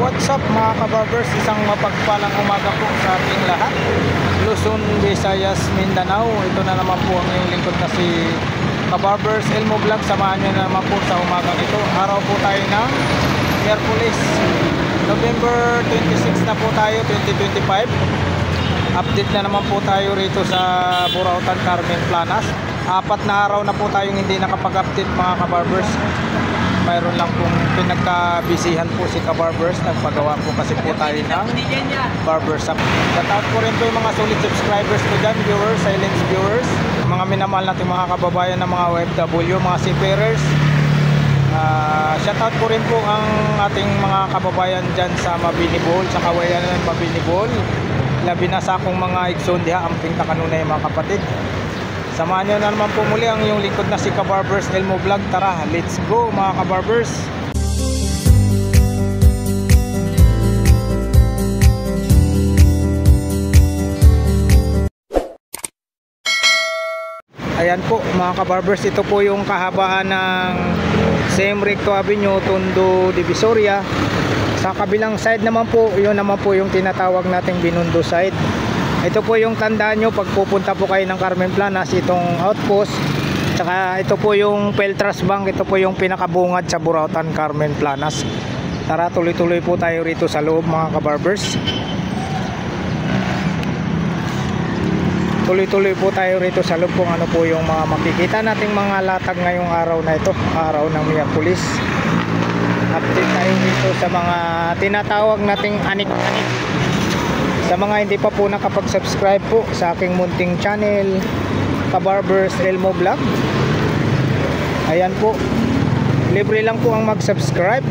What's up mga kabarbers, isang mapagpalang umaga po sa ating lahat. Luzon, Visayas, Mindanao. Ito na naman po ang iyong lingkod na si Kabarbers Elmo Vlog. Samahan nyo na naman po sa umagang ito. Araw po tayo ng Miyerkules, November 26 na po tayo, 2025. Update na naman po tayo rito sa Burautan, Carmen Planas. 4 na araw na po tayong hindi nakapag-update mga kabarbers. Mayroon lang pong pinagkabisihan po si Kabarbers. Nagpagawa po kasi po tayo ng barbers up. Shoutout po rin po yung mga solid subscribers ko dyan, viewers, silent viewers, mga minamahal natin mga kababayan ng mga OFW, mga seafarers. Shoutout po rin po ang ating mga kababayan dyan sa Mabini Bohol, sa Kawayan ng Mabini Bohol. Labi na sa akong mga igsoon diha, amping takanunay mga kapatid. Samahan nyo na naman po muli ang iyong lingkod na si Kabarbers Elmo Vlog. Tara, let's go mga kabarbers. Ayan po mga kabarbers, ito po yung kahabaan ng Siem Recto Avenue, Tondo, Divisoria. Sa kabilang side naman po, yun naman po yung tinatawag nating Binondo side. Ito po yung tandaan nyo pag pupunta po kayo ng Carmen Planas, itong outpost. Tsaka ito po yung Peltras Bank, ito po yung pinakabungad sa Burautan, Carmen Planas. Tara, tuloy-tuloy po tayo rito sa loob mga kabarbers. Tuloy-tuloy po tayo rito sa loob kung ano po yung mga makikita nating mga latag ngayong araw na ito, araw ng Miyerkules. Update tayo dito sa mga tinatawag nating anik-anik. Sa mga hindi pa po nakapag-subscribe po sa aking munting channel, Kabarbers Elmo Vlog, ayan po, libre lang po ang mag-subscribe.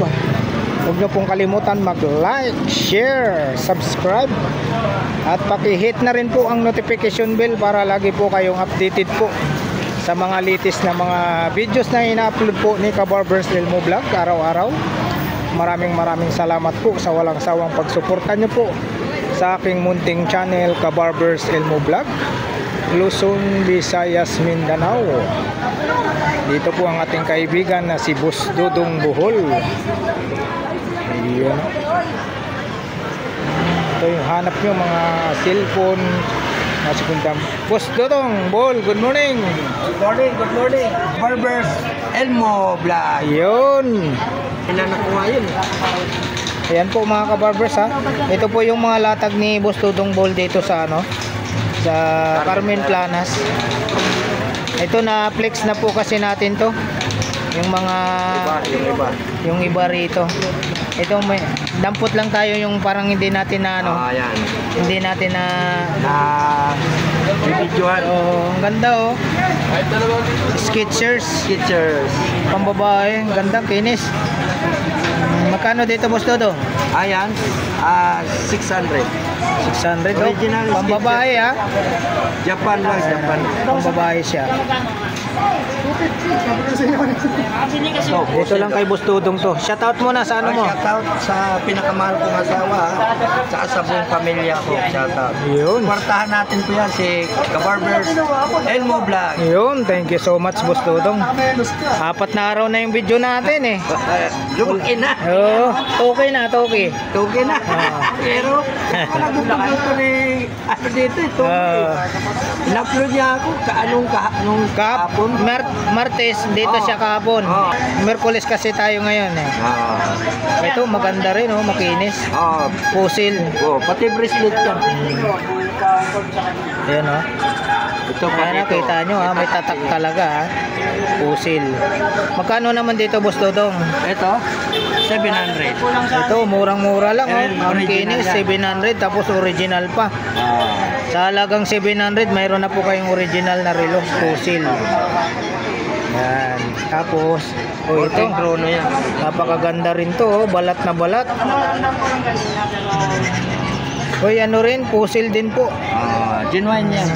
Huwag nyo pong kalimutan mag-like, share, subscribe, at paki-hit na rin po ang notification bell para lagi po kayong updated po sa mga latest na mga videos na ina-upload po ni Kabarbers Elmo Vlog araw-araw. Maraming salamat po sa walang sawang pagsuporta nyo po sa aking munting channel, Kabarbers Elmo Vlog, Luzon, Visayas, Mindanao. Dito po ang ating kaibigan na si Boss Dodong Bohol. Ayan. Ito yung hanap nyo mga cellphone na sekundang. Boss Dodong Bohol, good morning. Good morning. Kabarbers Elmo Vlog. Ayun. Nakuha yun. Ayan po mga kabarbers ha. Ito po yung mga latag ni Boss Dodong Bohol dito sa sa Carmen Planas. Ito na flex na po kasi natin to. Yung mga yung iba rito. Ito may dampot lang tayo yung parang hindi natin na Ayan. hindi natin na Bibidyohan. oh, ang ganda oh. Skechers pambabae, ang ganda, kinis. Magkano dito Boss Dodo? Ayan. 600. 600 oh. Original Pambabae ha. Japan lang, Japan. Pambabae siya. Ito lang kay Boss Dodong to. Shoutout muna sa ano mo? Shoutout sa pinakamahal kong asawa, saka sa buong pamilya ko. Shoutout. Yun. Kwartahan natin po yan si Kabarbers Elmo Vlog. Yun, thank you so much Boss Dodong. 4 na araw na yung video natin eh. Lumaki na. Oo, okay na, okay. Tugi na. Pero wala gusto ni dito ito. In-upload niya ako nung kahapon. Martes dito siya kahapon. Miyerkules kasi tayo ngayon eh. Ito maganda rin oh, makinis. Pusil. Pati bracelet yan. Ayan oh. Ito pa Ayan, nakita nyo ha, may tatak talaga ha. Pusil. Magkano naman dito Boss Dodong? Ito 700. Ito murang-mura lang oh. Ang Original kinis yan. 700 tapos original pa. Sa halagang 700 mayroon na po kayong original na relo, pusil. Yan. Tapos ito Chrono yan. napakaganda rin to oh. Balat na balat. Uy, ano rin, pusil din po. Genuine yan.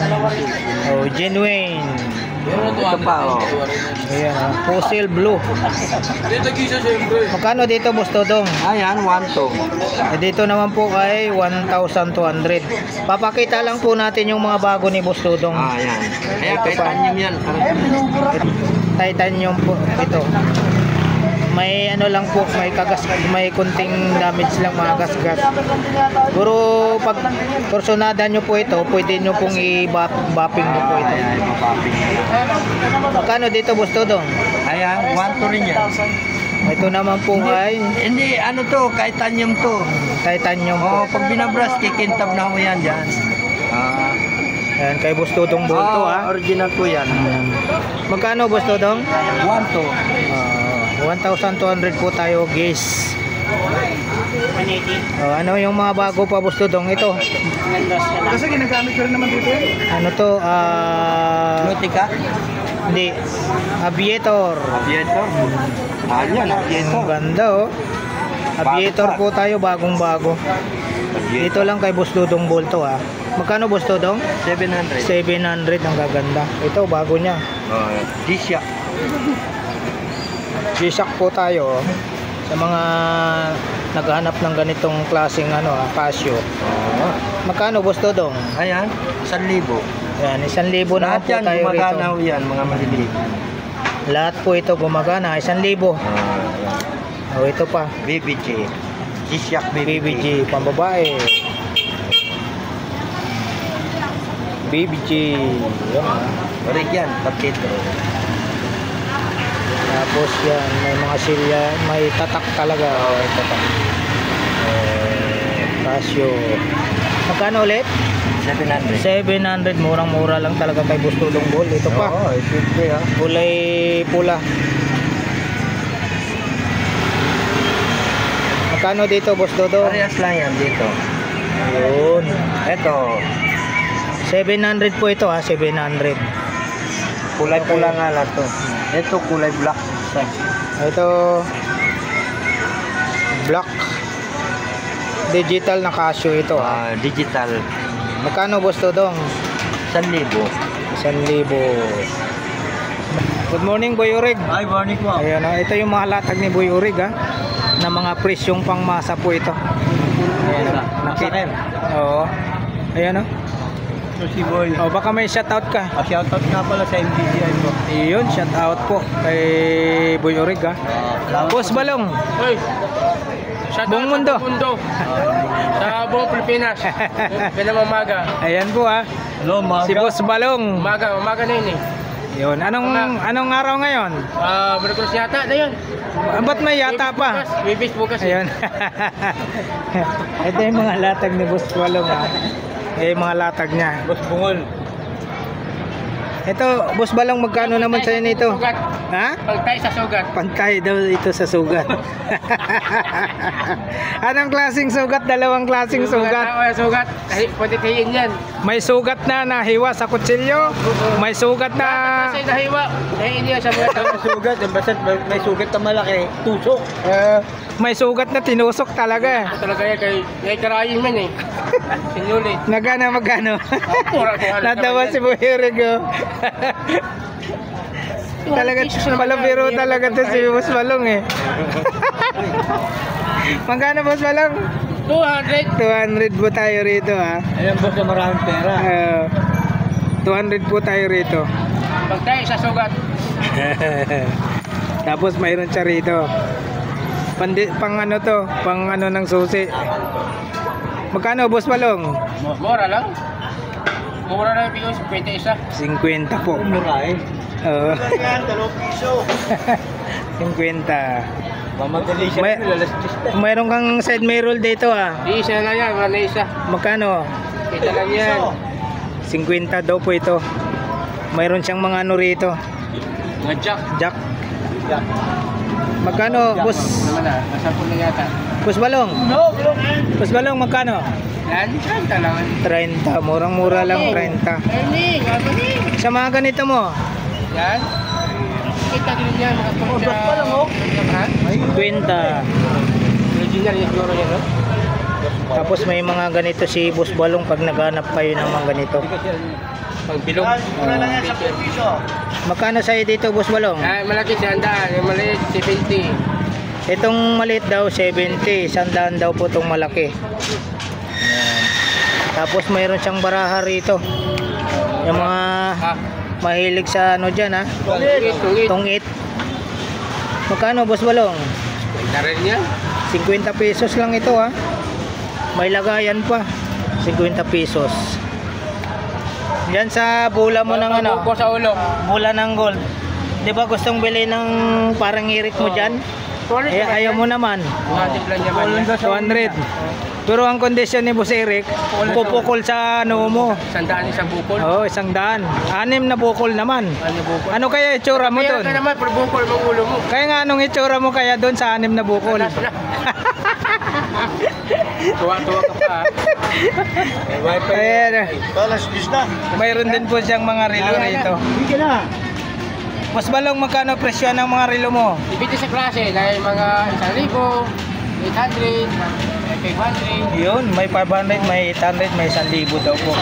Oh, genuine. Ito pa Ayan, pusil blue. Magkano dito Boss Dodong? Ayan, 1,200. Dito naman po kay 1,200. Papakita lang po natin yung mga bago ni Boss Dodong. Ayan. Kaya titanium yan. Titanium po ito. may ano lang po, may may kunting damage lang, mga gasgas. Pero pag personada nyo po ito, pwede nyo pong i-bapping nyo po ito. Ayan, mapapping na. Magkano dito, Boss Dodong? Ayan, 1 to rin yan. Ito naman po ay Hindi, ano to, titanium to. titanium Oo, po. pag binabras, kikintab na mo yan dyan. Ayan, kay Boss Dodong Bolto, Original po yan. Magkano, Boss Dodong? 1 to. 1,200 po tayo, guys. Ano yung mga bago pa, Boss Dodong? Ito. Kasi ginagamit ko rin naman dito. Ano to? Nautica? Hindi. Aviator. Aviator? Yan, Aviator. Ang ganda, oh. Aviator po tayo, bagong-bago. Dito lang kay Boss Dodong Bolto, Magkano, Boss Dodong? 700. 700, ang gaganda. Ito, bago niya. G-Shock. G-Shock po tayo, sa mga naghahanap ng ganitong klaseng Casio. Magkano, Boss Dodong? Ayan, 1,000. Yan, 1,000 na Lahat po yan, tayo rito. gumagana yan, mga maliliit. Lahat po ito gumagana, 1,000. Ito pa, BBG. G-Shock BBG. BBG, pambabae. BBG. Yan. Orig yan, tapito. Tapos yan, may mga silya, may tatak talaga. Tatak. Casio. Magkano ulit? 700. 700, murang-mura lang talaga kay Boss Dodong Bol. Ito pa, Oo, siyempre kulay pula. Magkano dito, Boss Dodong? Parehas lang yan dito. Yun. Ito, 700 po ito, 700. kulay pula nga lang to. Ito kulay black. Ito, black. Digital na Casio ito. Digital. Magkano, Boss Dodong? 1,000. 1,000. Good morning, Boy Urig. Ay, morning po. Ayan, ito yung mga latag ni Boy Urig, na mga presyong pangmasa po ito. Ayan, Masakit. Oo. Ayan, Si Boy. baka may shoutout ka. Shoutout nga pala sa MBCI po. Iyon, shoutout po kay Boy Urig, Boss Balong. Hoy. Buong mundo. Sa buong Pilipinas. Pinamamaga. Ayan po, Hello, si Boss Balong. Umaga na yun eh. Yun, anong araw ngayon? Berkulis yata na yun. Ba't may yata pa? Bibis bukas. Ayun. Ito yung mga latag ni Boss Balong, yung mga latag niya. Boss Bungol. Ito, Boss Balong, magkano naman sa'yo nito? Sugat. Ha? Pagtay sa sugat. Pantay daw ito sa sugat. Anong klaseng sugat? Dalawang klaseng sugat. Sugat. Pwede tiyin yan. May sugat na nahiwa sa kutsilyo. May sugat na... Kasi nahiwa. Nahiin niya sa mga Sugat, basta may sugat na malaki. Tusok. May sugat na tinusok talaga. talaga yan kay karayin man eh. Sinulit. Magkano? Pura. Natawa si Boy Rigo. Talaga, palabiro talaga to si Boss Balong Magkano, Boss Balong? 200. 200 po tayo rito, Ayan, boss, na maraming pera. 200 po tayo rito. Pagtay sa sugat. Tapos mayroon siya rito. Pang ano to? Pang ano ng susi. Magkano, Boss Balong? Mura lang. Mura lang yung 51. 50 po. Mura eh. Oo. Yan, 2 piso. 50. Mamadali siya. May- Mayroon kang side mirror dito, Isa na yan. Wala na isa. Magkano? Kita lang yan. 50 daw po ito. Mayroon siyang mga ano rito. Mga jack. Jack. Magkano, Boss? Naman na. Nasa po na yata. Boss Balong? Boss Balong, magkano? Yan. 30 lang. 30. Murang-mura lang, 30. Ernie. Gabani. Sa mga ganito mo, Yan. Kita din yan. Mga pa lang, oh. Ha? 20. Original yung siguro yan, no? Tapos may mga ganito si Boss Balong pag naghanap kayo ng mga ganito. Pag bilog. Magkano sa'yo dito, Boss Balong? Malaki 100. Yung maliit 70. Itong maliit daw 70, 100 daw po itong malaki. Ayan. Tapos mayroon siyang baraha rito. Yung mga mahilig sa ano dyan, Tungit. tungit. Magkano, Boss Balong? Ito rin yan. 50 pesos lang ito ha. May lagayan pa. 50 pesos. Yan sa bula mo ng ano. Buko sa ulo. Bula ng gold. 'Di ba gustong bili ng parang irik mo diyan? Ayaw mo naman. Natimplan niya man yan. 200. Pero ang kondisyon ni Boss Eric, pupukol sa ano mo. Sandaan isang bukol. Oo, 100. 6 na bukol naman. Ano bukol? Ano kaya itsura mo Kaya doon? ka naman, per bukol mong ulo mo. Kaya nga anong itsura mo kaya doon sa 6 na bukol? Tuwa-tuwa ka pa. Ayan. Alas 10 na. Mayroon din po siyang mga relo rito. Hindi ka na. Boss Balong, magkano presyo ng mga relo mo? Depende sa klase, dahil mga 1,000, 800, 500. Yun, may 500, may 800, may 1,000 daw po.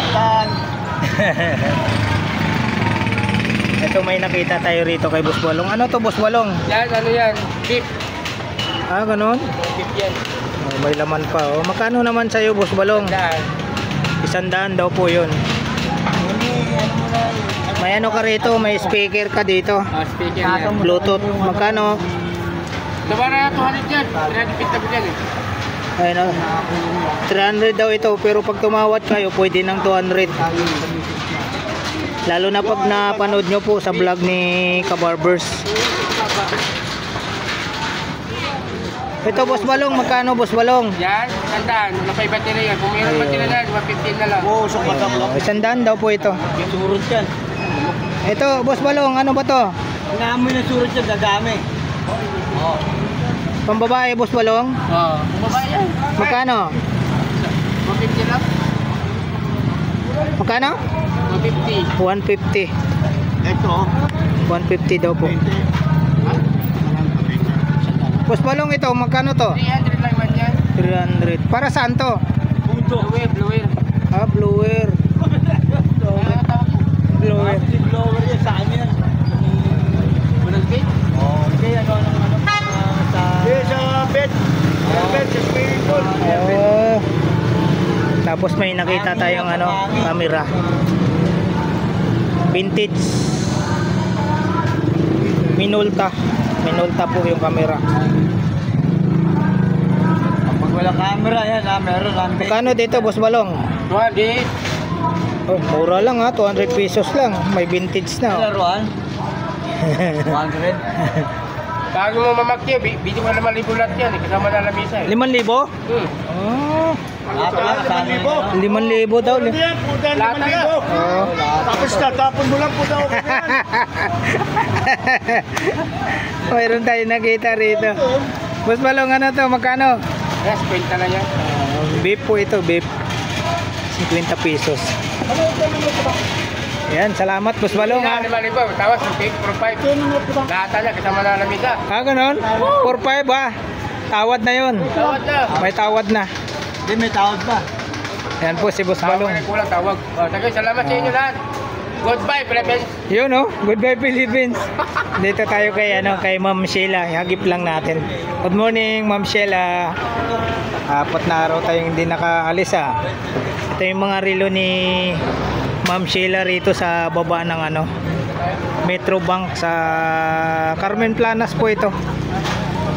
Ito may nakita tayo rito kay Boss Balong. Ano to, Boss Balong? Yan, ano yan? Beef. Ah, ganun? Beef yan. Oh, may laman pa. Oh. Magkano naman sa'yo, Boss Balong? Daan. 100 daw po yun. May ano ka rito, may speaker ka dito. Speaker yan. Bluetooth. Magkano? Diba na 200 yan? 350 po yan eh. Ayun, 300 daw ito, pero pag tumawad kayo, pwede ng 200. Lalo na pag napanood nyo po sa vlog ni Kabarbers. Ito, Boss Balong, magkano, Boss Balong? Yan, sandaan. Wala pa iba tira yan. Kung mayroon pa tira na, 115 na lang. Oo, sukat lang. 100 daw po ito. Surot yan. Ito, Boss Balong, ano ba to? Naamoy na surot yan, gagami. Oo. Pambabae, Boss Balong? Oo. Babae yan. Magkano? 150 lang. Magkano? 150. 150. Ito. 150 daw po. Boss Balong, ito, magkano to? 300 lang man yan. 300. Para saan to? Blower, blower. Ah, blower. Ano tawag yan? Blower. Blower yan, saan yan? Walang gate? Oo. Hindi, ano, sa... Sa bed. Sa bed, sa swimming pool. Oh. Tapos may nakita tayong ano, camera. Vintage. Minolta. Minolta po yung camera. Pag wala camera yan, meron lang. Magkano dito, Boss Balong? 200. Oh, mura lang ha, 200 pesos lang. May vintage na. Oh. Laruan? 100? Bago mo mamakyo, bito ka naman libo lahat yan. Kasama na lamisa eh. 5,000? Oh, Kasama 5,000 daw. yan, puta, Lahat na. Oh. Tapos tatapon mo lang po daw. Mayroon tayo nakita rito. Boss Balong, ano to? Magkano? Yes, kwenta na yan. Beef po ito, beef. 50 pesos. Yan, salamat Boss Balong ha. 5,000, tawas, 4,500. Lahat na, kasama na lamisa. Ah, ganun? 4,500 ha. Tawad na yun. Tawad na. May tawad na. Hindi, may tawad pa. Yan po si Boss Tawag Balong. na kulang, tawag. Tagay, salamat sa inyo lahat. Goodbye, Philippines. Yun oh, goodbye Philippines. Dito tayo kay ano, kay Ma'am Sheila. Hagip lang natin. Good morning, Ma'am Sheila. Apat na araw tayong hindi nakaalis ah. Ito yung mga relo ni Ma'am Sheila rito sa baba ng ano, Metro Bank sa Carmen Planas po ito.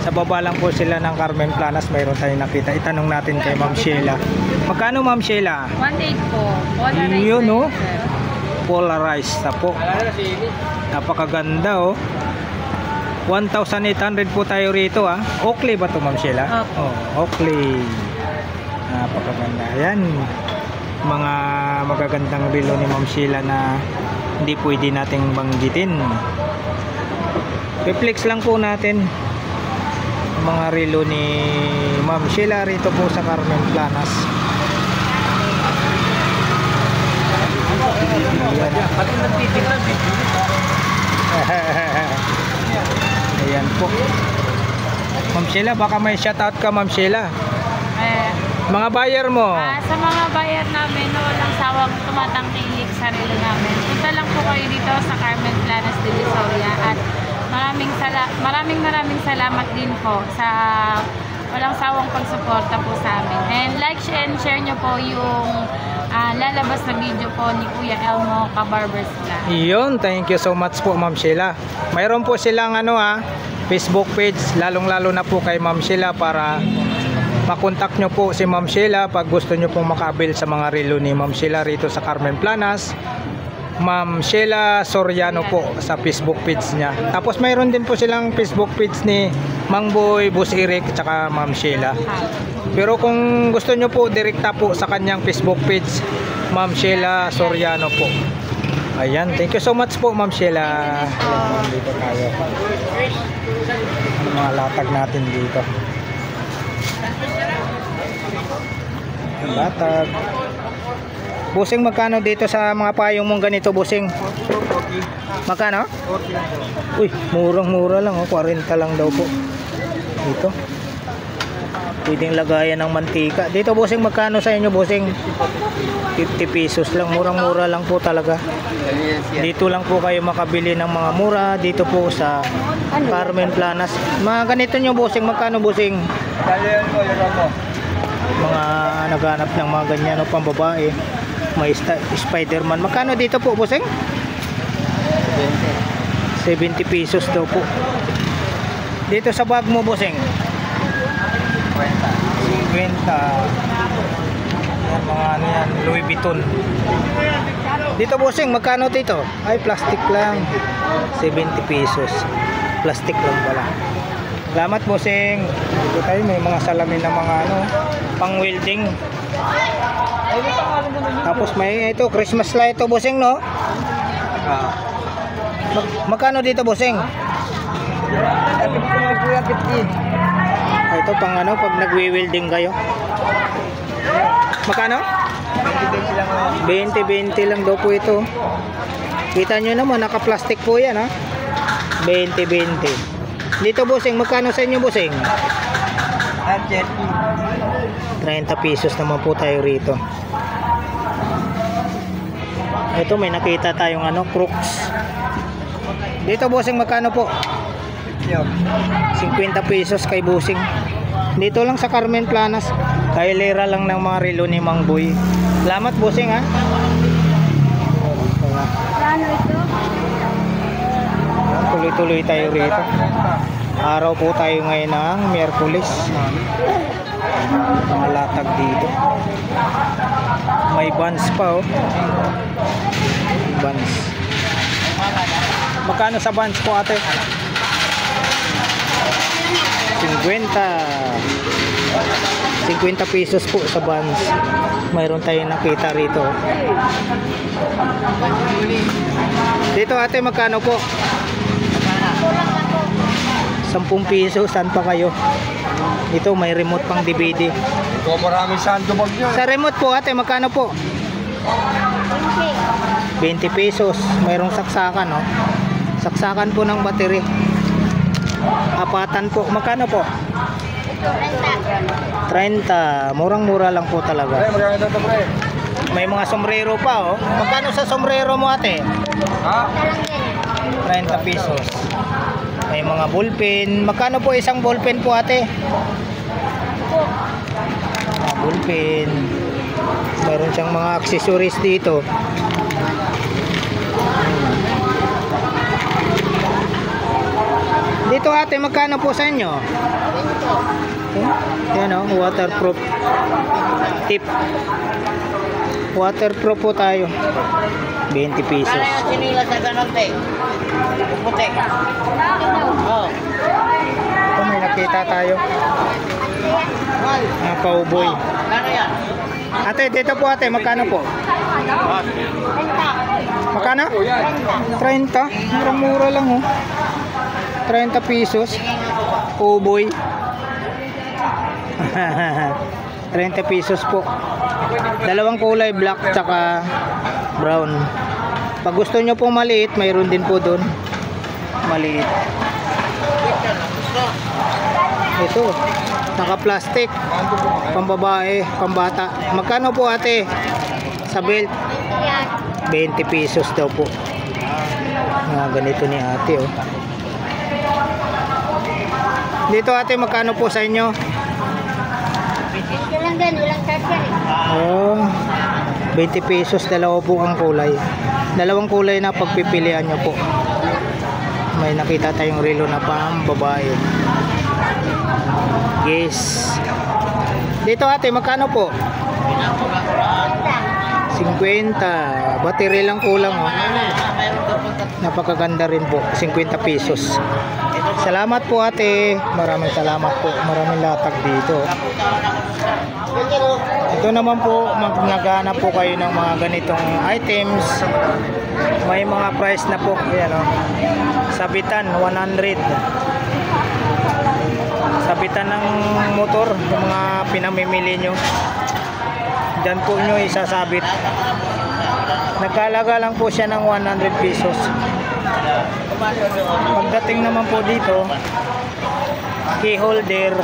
Sa baba lang po sila ng Carmen Planas. Mayroon tayong nakita. Itanong natin kay Ma'am Sheila. Magkano, Ma'am Sheila? 1.8 po. Polarized Yun, na no? yun, sir. Polarized na po. Alala na si Ini. Napakaganda oh. 1,800 po tayo rito ah. Oakley ba to, Ma'am Sheila? Opo. Oh, Oakley. Napakaganda. Ayan. Mga magagandang relo ni Ma'am Sheila na hindi pwede nating banggitin. Reflex lang po natin mga relo ni Ma'am Sheila rito po sa Carmen Planas. Ayan po. Ma'am Sheila, baka may shoutout ka, Ma'am Sheila. Mga buyer mo. Sa mga buyer namin na walang sawang tumatangkilik sa relo namin, punta lang po kayo dito sa Carmen Planas de Visoria at maraming salamat din po sa walang sawang pagsuporta po sa amin. And like and share nyo po yung lalabas na video po ni Kuya Elmo Kabarbers Vlog. Iyon, thank you so much po, Ma'am Sheila. Mayroon po silang ano Facebook page, lalong-lalo na po kay Ma'am Sheila para makontak nyo po si Ma'am Sheila pag gusto nyo pong makabil sa mga relo ni Ma'am Sheila rito sa Carmen Planas. Ma'am Sheila Soriano po sa Facebook page niya. Tapos mayroon din po silang Facebook page ni Mang Boy, Boss Eric, tsaka Ma'am Sheila. Pero kung gusto nyo po, direkta po sa kanyang Facebook page, Ma'am Sheila Soriano po. Ayan, thank you so much po Ma'am Sheila. Ayan, dito tayo. Ano mga latag natin dito? Latag. Busing, magkano dito sa mga payong mong ganito, Busing? Magkano? Uy, murang-mura lang, 40 lang daw po. Dito. Pwedeng lagayan ng mantika. Dito, Busing, magkano sa inyo, Busing? 50 pesos lang, murang-mura lang po talaga. Dito lang po kayo makabili ng mga mura dito po sa Carmen Planas. Mga ganito nyo, Busing, magkano, Busing? Mga naghanap ng mga ganyan o pambabae. May Spider-Man. Magkano dito po, Busing? 70 pesos daw po. Dito sa bag mo, Busing? 50. Yan, mga ano yan, Louis Vuitton. Dito, Busing, magkano dito? Ay, plastic lang. 70 pesos. Plastic lang pala. Salamat, Busing. Dito tayo, may mga salamin na mga ano, pang welding. Tapos may ito, Christmas light ito, Busing, no? Magkano dito, Busing? Ito pang ano, pag nagwi-welding kayo. Magkano? 20 lang daw po ito. Kita nyo naman, naka-plastic po yan, ha? 20. Dito, Busing, magkano sa inyo, Busing? 30 pesos naman po tayo rito. Ito, may nakita tayong ano, crooks. Dito, Busing, magkano po? 50 pesos kay Busing. Dito lang sa Carmen Planas. Kailera lang ng mga relo ni Mang Boy. Salamat, Busing, ha? Tuloy-tuloy tayo rito. Araw po tayo ngayon ng Miyerkules. Mga latag dito. May buns pa, oh. Buns. Magkano sa buns po, ate? 50 pesos po sa buns. Mayroon tayong nakita rito. Dito, ate, magkano po? 10 pesos. Saan pa kayo? Ito, may remote pang DVD. Ito, maraming sandbag nyo. Sa remote po, ate, magkano po? 20 pesos. Mayroong saksakan, no? Saksakan po ng battery. Apatan po. Magkano po? 30. Murang-mura lang po talaga. May mga sombrero pa, oh. Magkano sa sombrero mo, ate? 30 pesos. May mga ballpen. Magkano po isang ballpen po, ate? Ballpen. Meron siyang mga accessories dito. Dito, ate, magkano po sa inyo? Yan, oh, waterproof tip. Waterproof po tayo. 20 pesos. Ano yung sinila sa ganon, te? Puputi. Oo. Ito, may nakita tayo. Mga cowboy. Ano yan? Ate, dito po, ate, magkano po? Magkano? 30. Mura-mura lang, oh. 30 pesos. Cowboy. 30 pesos po. Dalawang kulay, black tsaka brown. Pag gusto nyo pong maliit, mayroon din po doon. Maliit. Ito, naka-plastic. Pambabae, pambata. Magkano po, ate? Sa belt? 20 pesos daw po. Ganito ni ate, oh. Dito, ate, magkano po sa inyo? Ito lang din, walang charger eh. Oh, 20 pesos, dalawa po ang kulay. Dalawang kulay na pagpipilian nyo po. may nakita tayong relo na pang babae. Yes. Dito ate, magkano po? 50. Battery lang kulang oh. Napakaganda rin po. 50 pesos. Salamat po ate. Maraming salamat po. Maraming latag dito. Ito naman po, naghanap po kayo ng mga ganitong items. May mga price na po. Ayan oh. Sabitan 100. Sabitan ng motor, yung mga pinamimili nyo. Diyan po nyo isasabit. Nagkalaga lang po siya ng 100 pesos. Pagdating naman po dito, key holder,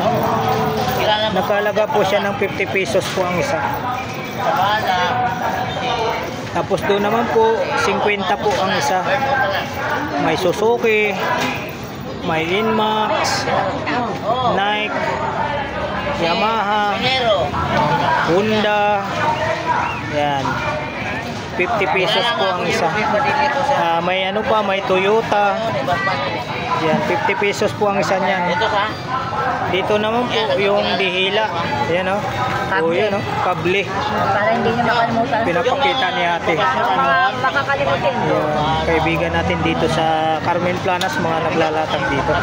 nagkalaga po siya ng 50 pesos po ang isa. Tapos doon naman po 50 po ang isa. May Suzuki, may Inmax, Nike, Yamaha, Honda. Yan, 50 pesos po ang isa. May ano pa, may Toyota. Yan, 50 pesos po ang isa niyan. Dito naman po yung dihila. Yan o. Oh, yan o, kable. Para hindi nyo makalimutan. Pinapakita ni ate. Makakalimutin. Yung kaibigan natin dito sa Carmen Planas, mga naglalatag dito.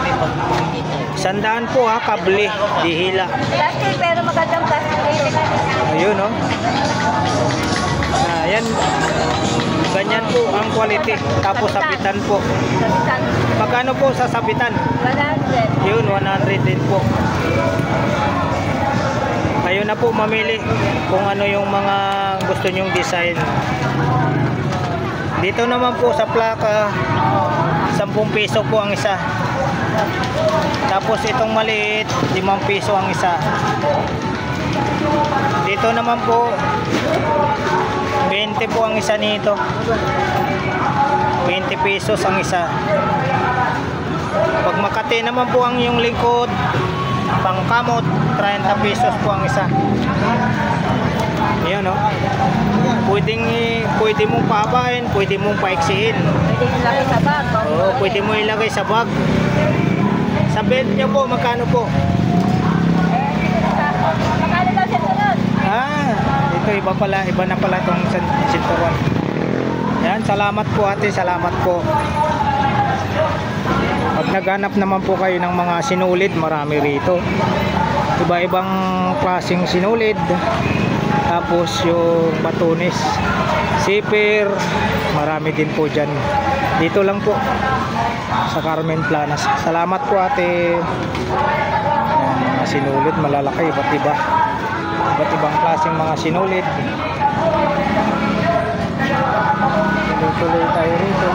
100 po ha, kable, dihila. Plastic, pero magandang plastic. Ayun o. Yan. Ganyan po ang quality. Tapos sabitan po. Magkano po sa sabitan? 100. Yun, 100 din po. Kayo na po mamili kung ano yung mga gusto nyong design. Dito naman po sa plaka, 10 peso po ang isa. Tapos itong maliit, 5 peso ang isa. Dito naman po 20 po ang isa nito. 20 pesos ang isa. Pag Makati naman po ang yung lingkod, pangkamot, 30 pesos po ang isa. Ayan o. Pwede mong pahabain, pwede mong paiksihin. Pwede ilagay sa bag. Oo, pwede mo ilagay sa bag. Sa belt nyo po, magkano po? Magkano daw siya sunod? Ito iba na pala itong sinturon. Yan, salamat po ate, salamat po. Pag naghanap naman po kayo ng mga sinulid, marami rito. Iba-ibang klaseng sinulid. Tapos yung batunis, zipper, marami din po dyan. Dito lang po sa Carmen Planas. Salamat po ate. Yan, mga sinulid, malalaki, iba't ibang klaseng mga sinulid. Tuloy tayo rito.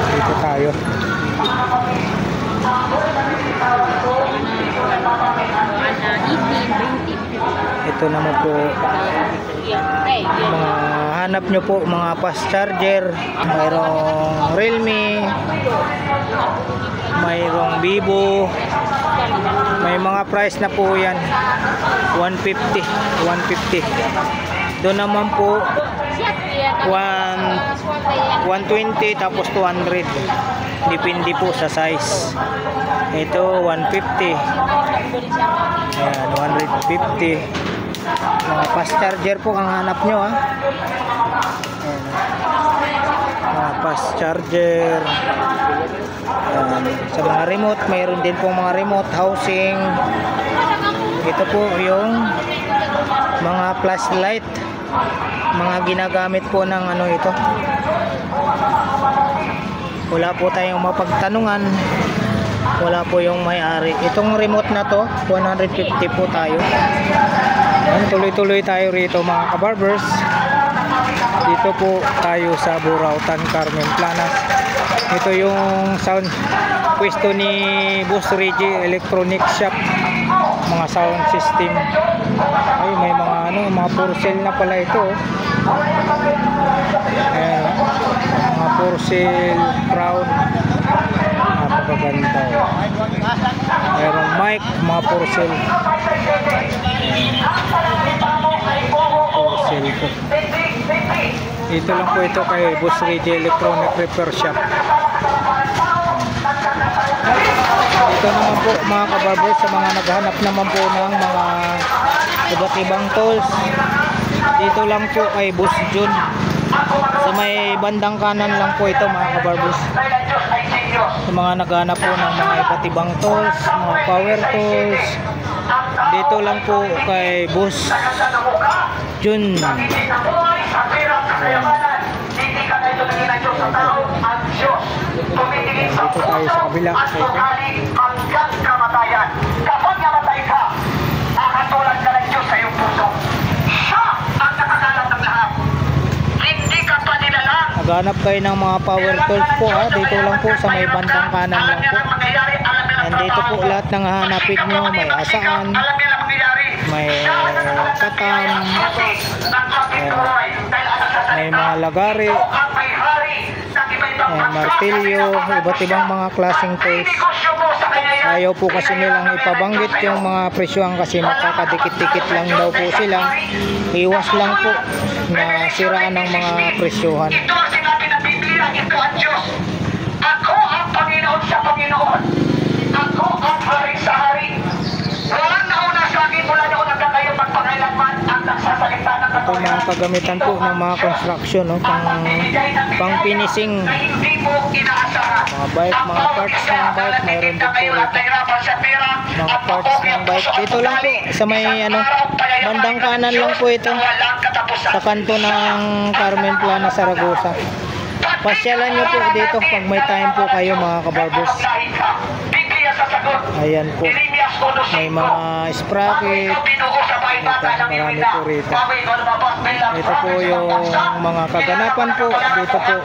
Dito tayo. Ito naman po, mga hanap nyo po, mga fast charger. Mayroong Realme, mayroong Vivo. May mga price na po yan. 150. Doon naman po 120 tapos 200. Depende po sa size. Ito 150. Ayan, 150. Mga fast charger po ang hanap nyo ha. Ayan. Mga fast charger. Ayan. Sa mga remote, mayroon din pong mga remote housing. Ito po yung mga flashlight, mga ginagamit po ng ano ito. Wala po tayong mapagtanungan, wala po yung may-ari. Itong remote na to, 150 po tayo. Tuloy-tuloy tayo rito mga kabarbers. Dito po tayo sa Burautan, Carmen Planas. Ito yung sound pwesto ni Boss Reggie Electronic Shop, mga sound system. Ay, may mga ano, mga porcel na pala ito. Ayan, mga porcel crown. Napakaganda. Mayroong mic, mga porcel. Porcel po. Dito lang po ito kay Boss Reggie Electronic Repair Shop. Dito naman po mga kabarbers sa mga naghahanap naman po ng mga iba't ibang tools. Dito lang po kay Boss Jun. Sa may bandang kanan lang po ito mga kabarbers. Sa mga naghahanap po ng mga iba't ibang tools, mga power tools. Dito lang po kay Boss Jun. Dito tayo sa kabila. Hanggang kamatayan. Kapag namatay ka, makatulad ka ng Diyos sa iyong puso. Siya ang nakakalat ng lahat. Hindi ka pa nilalang. Naghanap kayo ng mga power tools po ha. Dito lang po sa may bandang kanan lang po. And dito po lahat ng hahanapin nyo. May asaan, may katam, may mga lagari, martilyo, iba't ibang mga klaseng tools. Ayaw po kasi nilang ipabanggit yung mga presyohan kasi makakadikit-dikit lang daw po sila. Iwas lang po na siraan ng mga presyohan. Ito ang sinabi ng Biblia, ito ang Diyos. Ako ang Panginoon sa Panginoon. Ako ang hari sa hari. Walang nauna sa akin mula noon hanggang ngayon magpakailanman ang nagsasalita ng Ito mga kagamitan po ng mga construction, no? Pang finishing. na hindi mo inaasahan. Mga bike, mga parts ng bike, mayroon din po rito. Mga parts ng bike. Dito lang po sa may bandang kanan lang po ito. Sa kanto ng Carmen Plana, Zaragoza. Pasyalan nyo po dito pag may time po kayo mga kabarbers. Ayan po. May mga sprocket. Marami po rito. Ito po yung mga kaganapan po dito po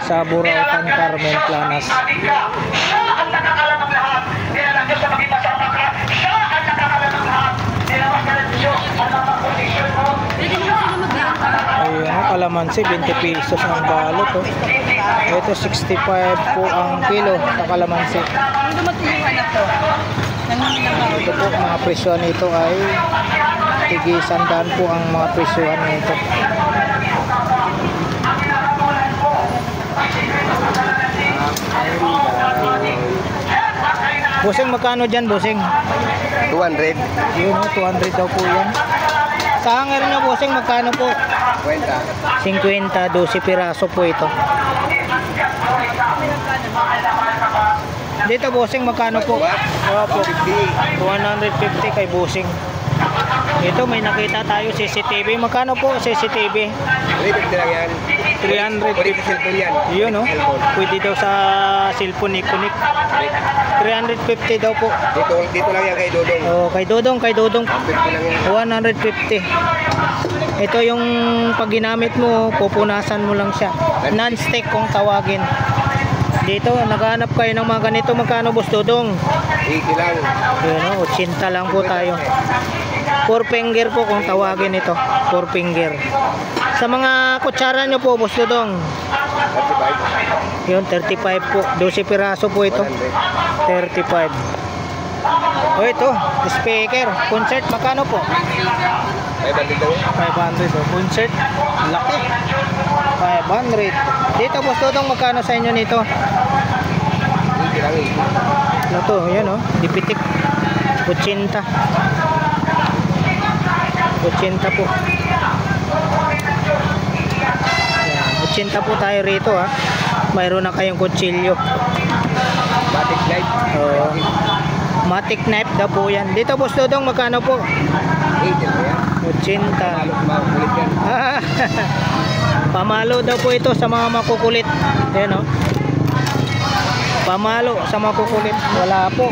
sa Burautan, Carmen Planas. Siya ang nakakalam ng lahat. Nilalang Diyos sa maging masama ka. Siya ang nakakalam ng lahat. Nilawas ka ng Diyos ang mga kondisyon mo. Ayun, kalamansi 20 pesos ang balot oh. Ito 65 po ang kilo sa kalamansi. Ito po mga presyo nito ay tigi 100 po ang mga presyohan nito. Busing, magkano dyan busing? 200. Yun oh, 200 daw po yan. Sa hanger nyo busing, magkano po? 50, 12 piraso po ito. Dito busing, magkano po? Opo, 150 kay busing. Ito may nakita tayo CCTV. Magkano po CCTV? 350 lang yan. 350. Yun oh. Pwede daw sa cellphone ikonik. 350 daw po. Dito lang yan kay Dodong. Oh, kay Dodong. 50 lang yan. 150. Ito yung pag ginamit mo, pupunasan mo lang siya. Non-stick kung tawagin. Dito, naghahanap kayo ng mga ganito. Magkano boss Dodong? 80 lang. Yun oh, 80 lang po tayo. 4 finger po kung tawagin ito. 4 finger. Sa mga kutsara nyo po, boss Dodong. 35. Yun, 35 po. 12 piraso po ito. 35. O ito, speaker. Concert, magkano po? 500 lang yan. 500 oh. Concert, laki. 500. Dito, boss Dodong, magkano sa inyo nito? 80 lang eh. Ano to? Yan oh, dipitik. 80. 80 po. Yan, 80 po tayo rito ha. Mayroon na kayong kutsilyo. Matic light. Matic knife daw po yan. Dito boss Dodong, magkano po? 80 lang yan. 80. Makulit yan. Pamalo daw po ito sa mga makukulit. Yan oh. Pamalo sa makukulit. Wala po.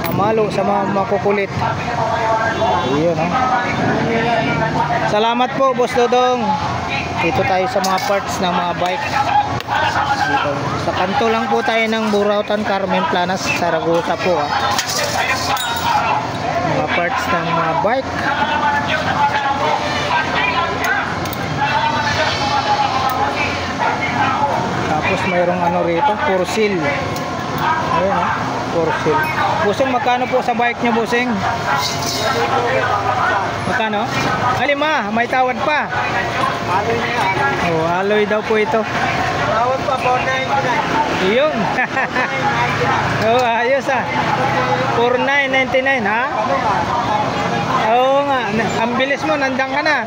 Pamalo sa mga makukulit. Iyon oh. Salamat po boss Dodong. Dito tayo sa mga parts ng mga bike. Dito. Sa kanto lang po tayo ng Burautan, Carmen Planas, Zaragoza po ah. Mga parts ng mga bike. Tapos mayroong ano rito, for sale. Ayun ah. For sale. Bossing, magkano po sa bike niyo, bossing? Magkano? Alima, may tawad pa. Aloy na yan. Oh, alloy daw po ito. Tawad pa, 499. Yun. Oh, ayos ah. 49.99 ha? Oo nga. Ang bilis mo, nandang ka na.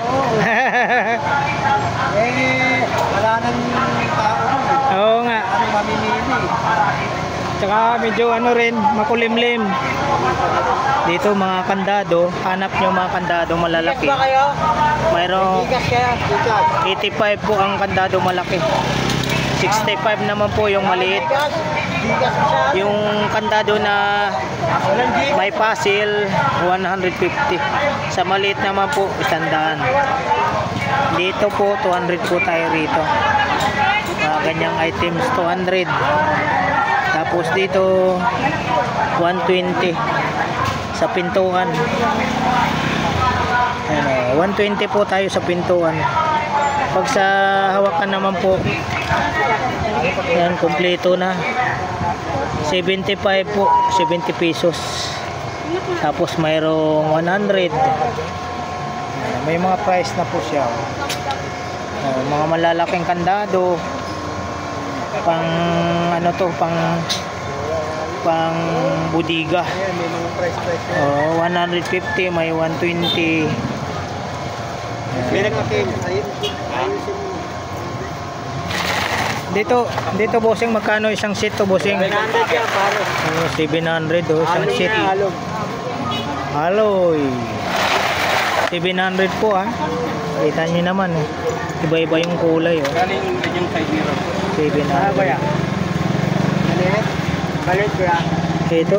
Wala nang tao. Oo nga. Ano mamimili? Tsaka medyo ano rin, makulimlim. Dito mga kandado, hanap nyo mga kandado malalaki. Ba kayo? Mayroong Bigas kaya? Bigas. 85 po ang kandado malaki. 65 naman po yung maliit. Bigas? Bigas sa... Yung kandado na Walang jeep. may puzzle, 150. Sa maliit naman po, 100. Dito po, 200 po tayo rito. Ganyang items, 200. Tapos dito, 120 sa pintuan. Ayan, 120 po tayo sa pintuan. Pag sa hawakan naman po, yan, kompleto na. 75 po, 70 pesos. Tapos mayroong 100. May mga price na po siya. Mga malalaking kandado. Pang ano to, pang budiga. Ayan, may mga price. 150, may 120. May nagkakin. Ayusin mo. Dito bossing, magkano isang seat to bossing? 900 yan, pare. 700 isang Aloy seat. na, alog. Alloy. 700 po ah. Kita nyo naman eh. Iba-iba yung kulay oh. Galing yung side mirror. 700. Balit? Balit ko yan. Ito.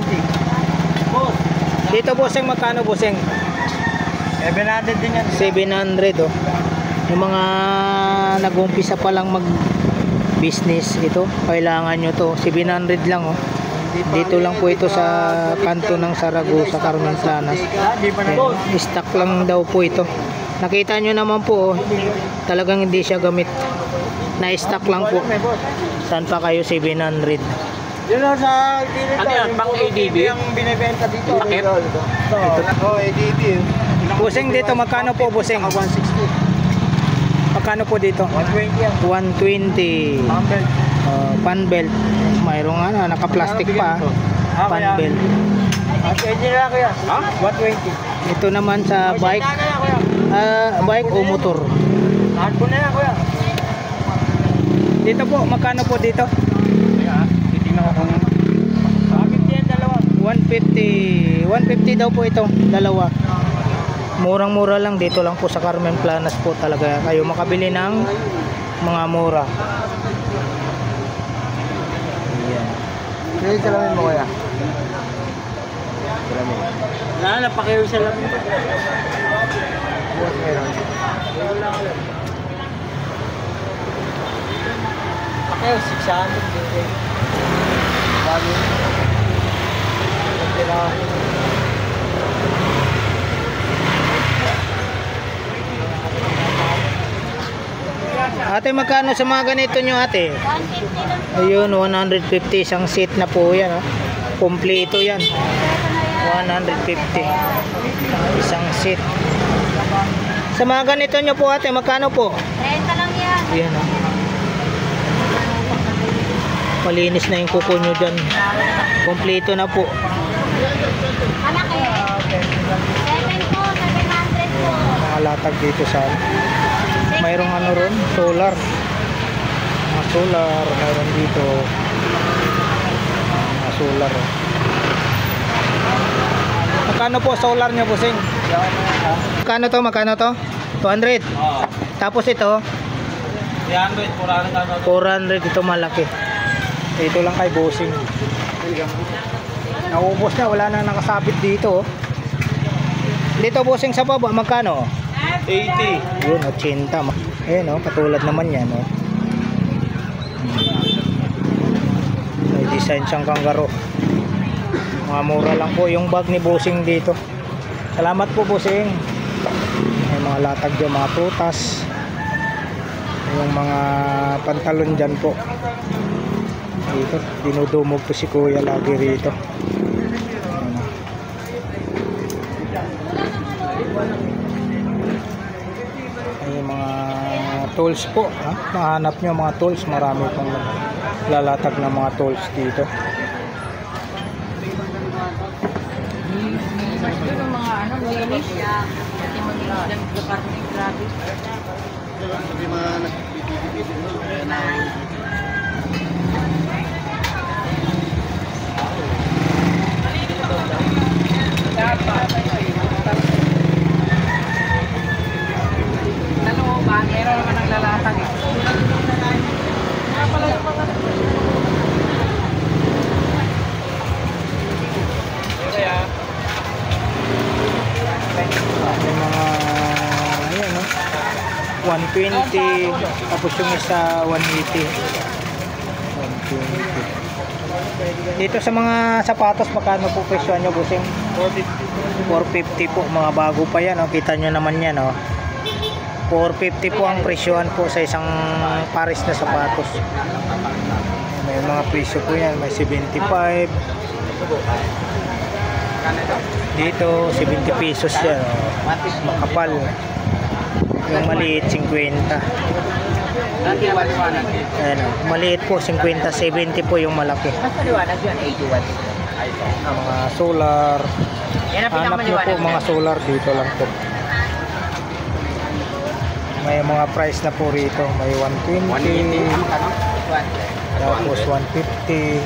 Boss. Dito bossing, magkano bossing? 700 din yan. 700 oh. Yung mga nag-umpisa pa lang mag-business ito, kailangan nyo to. 700 lang oh. Dito lang po ito sa kanto ng Saragosa, Carmen Planas. Di pa na. Ayan, stock lang daw po ito. Nakita nyo naman po oh, talagang hindi siya gamit. Na-stock lang po. Saan pa kayo 700? Yun lang sa gilid. Ano yan, bang ADB? Yung binibenta dito. Takip? Ito. Oh, ADB. Busing dito, magkano po busing? 160. Magkano po dito? 120 yan. 120. Humble. Pan belt. Mayroong ano, naka-plastic pa. Pan belt. At engine na kuya. Ha? 120. Ito naman sa bike. Bike o motor. Lahat po na yan kuya. Dito po, magkano po dito? Titingnan ko kung... Bakit yan dalawa? 150. 150 daw po ito, dalawa. Murang-mura lang dito lang po sa Carmen Planas po talaga kayo makabili ng mga mura. Ayan. Sige, salamin mo kuya. Salamin. Wala, napakiyo salamin. Buwas meron. Pakiyo, 600. Bago. Ate, magkano sa mga ganito nyo ate? 150 lang. Ayun, 150 isang seat na po yan. Oh. Kompleto yan. 150 isang seat. Sa mga ganito nyo po ate, magkano po? 30 lang yan. Ayan oh. Malinis na yung kuko nyo dyan. Kompleto na po. Malaki. 7 po, 700 po. Mga latag dito sa mayroong ano ron, solar. Mga solar, mayroon dito. Mga solar. Oh. Magkano po solar nyo, busing? Magkano to? Magkano to? 200? Tapos ito? 300, 400 ito malaki. Ito lang kay busing. Naubos na, wala na nakasabit dito. Oh. Dito busing sa baba, magkano? 80. Yun, 80. Ayan oh, katulad naman yan oh. May design siyang kanggaro. Mga mura lang po yung bag ni Busing dito. Salamat po Busing. May mga latag dyan, mga prutas. Yung mga pantalon dyan po. Dito, dinudumog po si kuya lagi rito. Ay, mga tools po, ha? Mahanap nyo mga tools, marami pong lalatag ng mga tools dito. Yung mga ano, linis. Pati mag-iisang karne, grabe. Ano ba? Meron naman ang lalatag eh. May mga ayan, no? 120 tapos yung isa 180. 120. Dito sa mga sapatos magkano po presyo nyo, bossing? 450 po, mga bago pa yan, no? Kita nyo naman yan, no? 450 po ang presyohan po sa isang pares na sapatos. May mga presyo po yan, may 75 dito, 70 pesos yan, oh. Makapal. Yung maliit 50. Ayan, oh. Maliit po 50, 70 po yung malaki. Mga solar, hanap nyo po mga solar dito lang po. May mga price na po rito, may 120 tapos 150.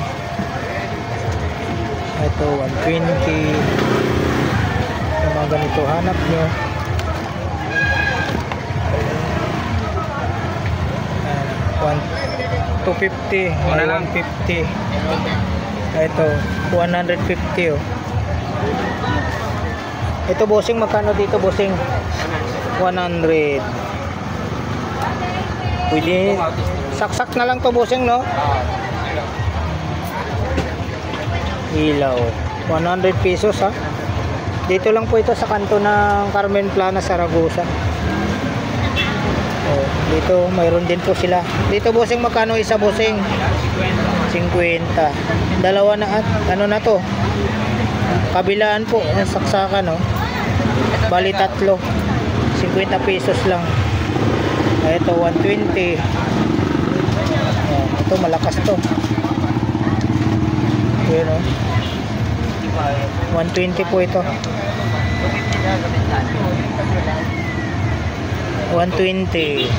Ito 120. Yung mga ganito hanap nyo. 250, may 150. Ito 150, oh. Ito bossing, magkano dito bossing? 100. Pwede saksak na lang to bossing, no? Ilaw 100 pesos, ha. Dito lang po ito sa kanto ng Carmen Plana, Saragosa. Oh, dito mayroon din po sila. Dito bossing, magkano isa bossing? 50. Dalawa na at ano na to? Kabilaan po ang saksakan, no? Bali tatlo. 50 pesos lang. Ito 120. Oh, ito malakas to. Ayan, oh. 120 po ito. 120.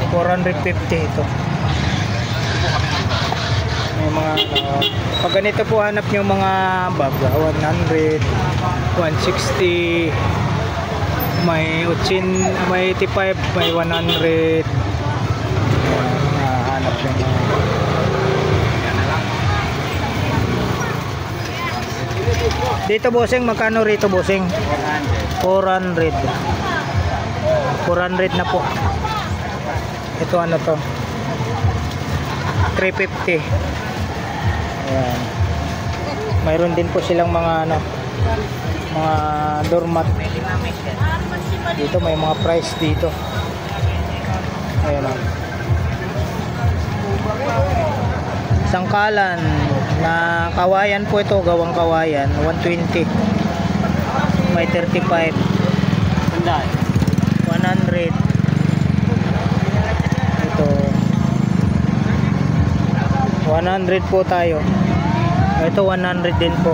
450 ito. May mga pag ganito po hanap nyo mga bag, 100, 160, may 85, may 100. Hanap nyo. Dito bossing, magkano rito bossing? 400. 400 na po. Ito ano to? 350. Ayan. Mayroon din po silang mga ano, mga doormat. Dito may mga price dito. Ayan, oh. Sangkalan na kawayan po ito, gawang kawayan, 120. May 35. 100. Ito 100 po tayo. Ito 100 din po.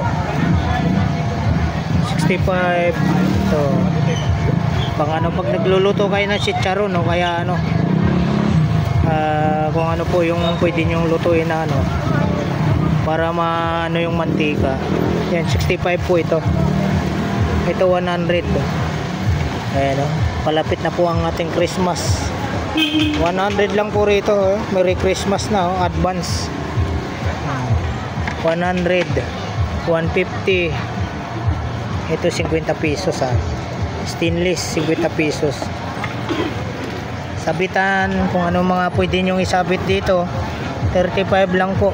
65. Ito pang ano, pag nagluluto kayo ng chicharon, no, kaya ano, kung ano po yung pwede nyong lutuin na ano para maano yung mantika. Yan, 65 po ito. Ito 100. Ayan, oh. Palapit na po ang ating Christmas. 100 lang po rito, oh. Merry Christmas na, oh. Advance. 100. 150. Ito 50 pesos, ha. Stainless 50 pesos. Sabitan, kung ano mga pwede nyong isabit dito, 35 lang po.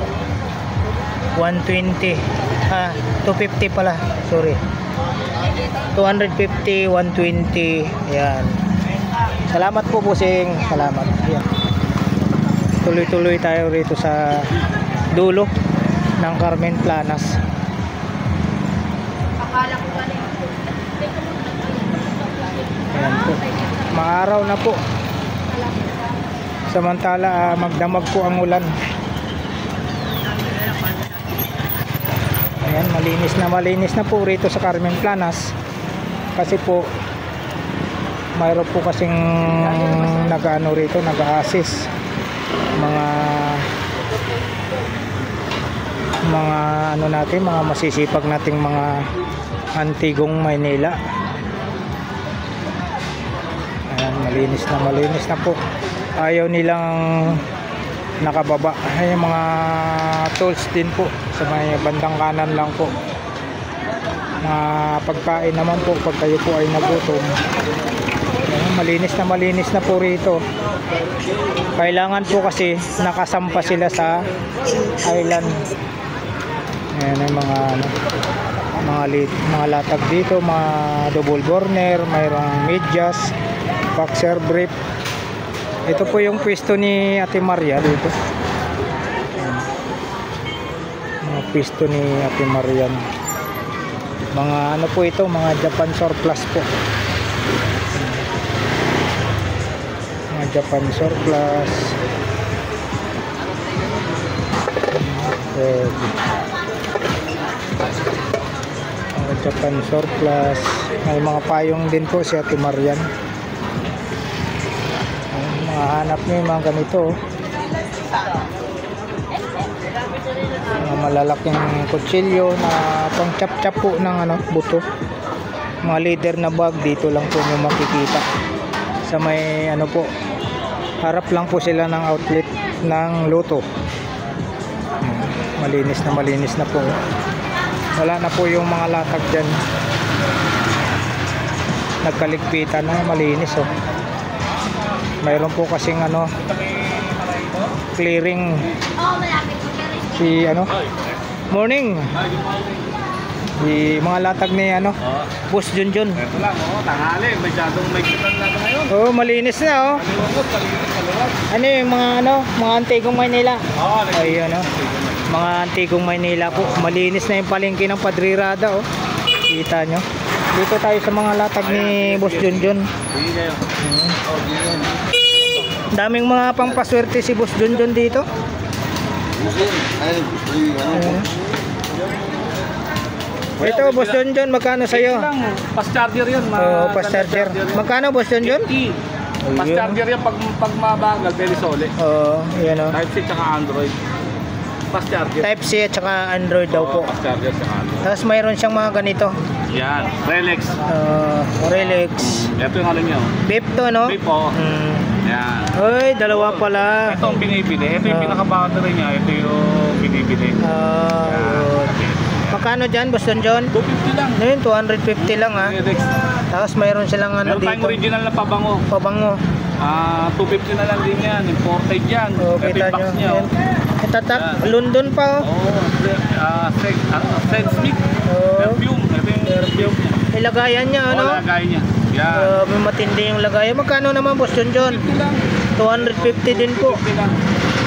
120. 250 pala, sorry. 250, 120. Yan. Salamat po bossing. Salamat. Yan. tuloy-tuloy tayo rito sa dulo ng Carmen Planas. Ayan po, maaraw na po, samantala magdamag po ang ulan. Ayan, malinis na po rito sa Carmen Planas kasi po mayroon po kasing nag-ano rito, nag-a-assist mga ano natin, mga masisipag nating mga Antigong Maynila. Ayan, malinis na po. Ayaw nilang nakababa. Ay, mga tools din po sa may bandang kanan lang po. Mga pagkain naman po pag kayo po ay nagutom. Ayan, malinis na po rito. Kailangan po kasi nakasampa sila sa island. Ayan ang mga latag dito, mga double burner, mayroong medyas, boxer brief. Ito po yung pwesto ni Ate Maria dito. Ayan. Mga pwesto ni Ate Marian. Mga ano po ito, mga Japan surplus po. Mga Japan surplus. Mga Japan surplus. May mga payong din po si Ate Marian. Hanap nyo yung mga ganito, mga malalaking kutsilyo na pang chap-chap po ng buto. Mga leather na bag, dito lang po nyo makikita sa may po, harap lang po sila ng outlet ng Lotto. Malinis na po, wala na po yung mga latag dyan, nagkaligpitan na, malinis mayroon po kasing clearing si morning mga latag ni Boss Junjun. Ito lang tanghali, masyadong may kitan na ngayon. Malinis na ano yung mga Antigong Maynila. Ayun mga Antigong Maynila po, malinis na yung palengke ng Padrirada kita nyo. Dito tayo sa mga latag ni Boss Junjun. Daming mga pangpaswerte si Boss Junjun dito. Ito Boss Junjun, magkano sa'yo? Fast charger yun. Fast charger. Magkano Boss Junjun? Fast charger yan pag mabagal, very solid. Yan Type-C tsaka Android. Fast charger. Type-C at saka Android daw po. Fast charger tsaka Android. Tapos mayroon siyang mga ganito. Yan, Relax. Relax. Ito yung niya. Beep to, no? Beep Yan. Uy, dalawa pala. Ito ang binibili. Ito yung pinaka-battery niya. Ito yung binibili. Magkano dyan, Boss Junjun? 250 lang. Ngayon, 250 lang Relax. Tapos mayroon silang Meron dito. tayong original na pabango. Pabango. 250 na lang din yan. Imported yan. Ito Kita yung box nyo. niya. Itatak, London pa Sedsmith. Perfume. Ito yung perfume niya. Ilagayan niya, Lagay niya. Yan. may matindi yung lagayan. Magkano naman, Boss Junjun? 250 din po. 50 lang.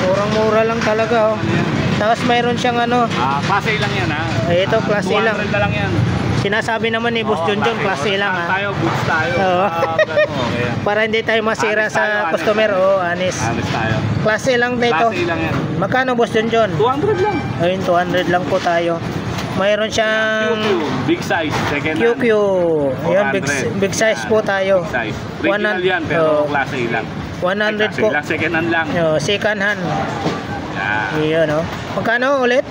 Murang-mura lang talaga, Tapos mayroon siyang Klase lang yan ito, klase lang. 200 na lang yan. Sinasabi naman ni Boss Junjun, klase lang Tayo, goods tayo. Okay. Para hindi tayo masira Honest sa tayo, customer, honest tayo. Klase lang dito. Klase lang yan. Magkano, Boss Junjun? 200 lang. Ayun, 200 lang po tayo. Mayroon siyang QQ, big size, second hand. QQ. Ayun, big size po tayo. Big size. Original yan, pero klase lang. 100 po. Lang, second hand lang. Second hand. Yan. Iyon, Magkano ulit?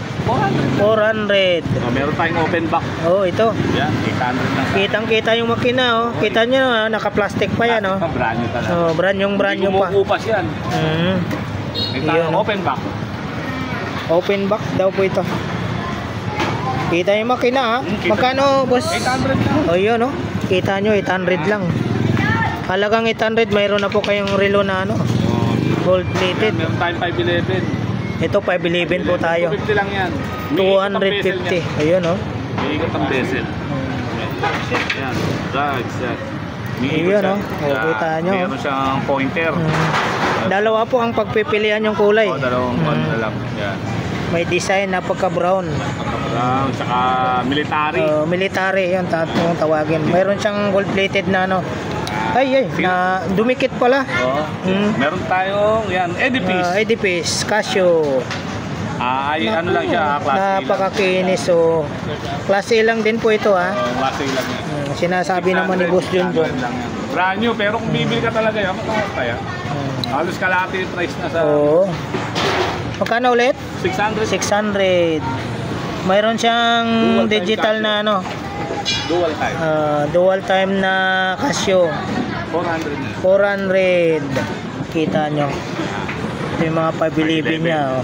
400. Meron tayong open back. Ito. Yan, 800 lang. Kitang-kita yung makina, Kita nyo, naka-plastic pa yan, Brand new talaga. brand new pa. Hindi kumukupas yan. May tayong open back. Open back daw po ito. Kita yung makina, Kita. Magkano, Boss? 800 lang. Yun, Kita nyo, 800 lang. Halagang 800, mayroon na po kayong relo na gold plated. Meron tayong 511. Ito 511 po tayo. 250 lang yan. 250. Ayun, May ikot ang bezel. Yan. Drugs. Yan. May ikot Ayun, siya. kita nyo. Meron siyang pointer. Dalawa po ang pagpipilian yung kulay. Dalawang ano na lang. Yan. May design na pagka-brown. Brown, tsaka military. Military, yun yung tawagin. Mayroon siyang gold-plated na ano. Ay, na dumikit pala. Meron tayong, yan, Edifice. Edifice, Casio. Ano lang siya, class A lang. Napakakinis. So, class A lang din po ito, ha. Class A lang yan. Sinasabi naman ni Boss Junjun. Brand new, pero kung bibili ka talaga yan, makakot pa yan. Halos kalahati yung price na sa Oo. Magkano ulit? 600. 600. Mayroon siyang Dual time digital Casio. na ano, Dual time. dual time na Casio. 400 na. 400. Kita nyo. Ito yung mga 511 niya. Oh.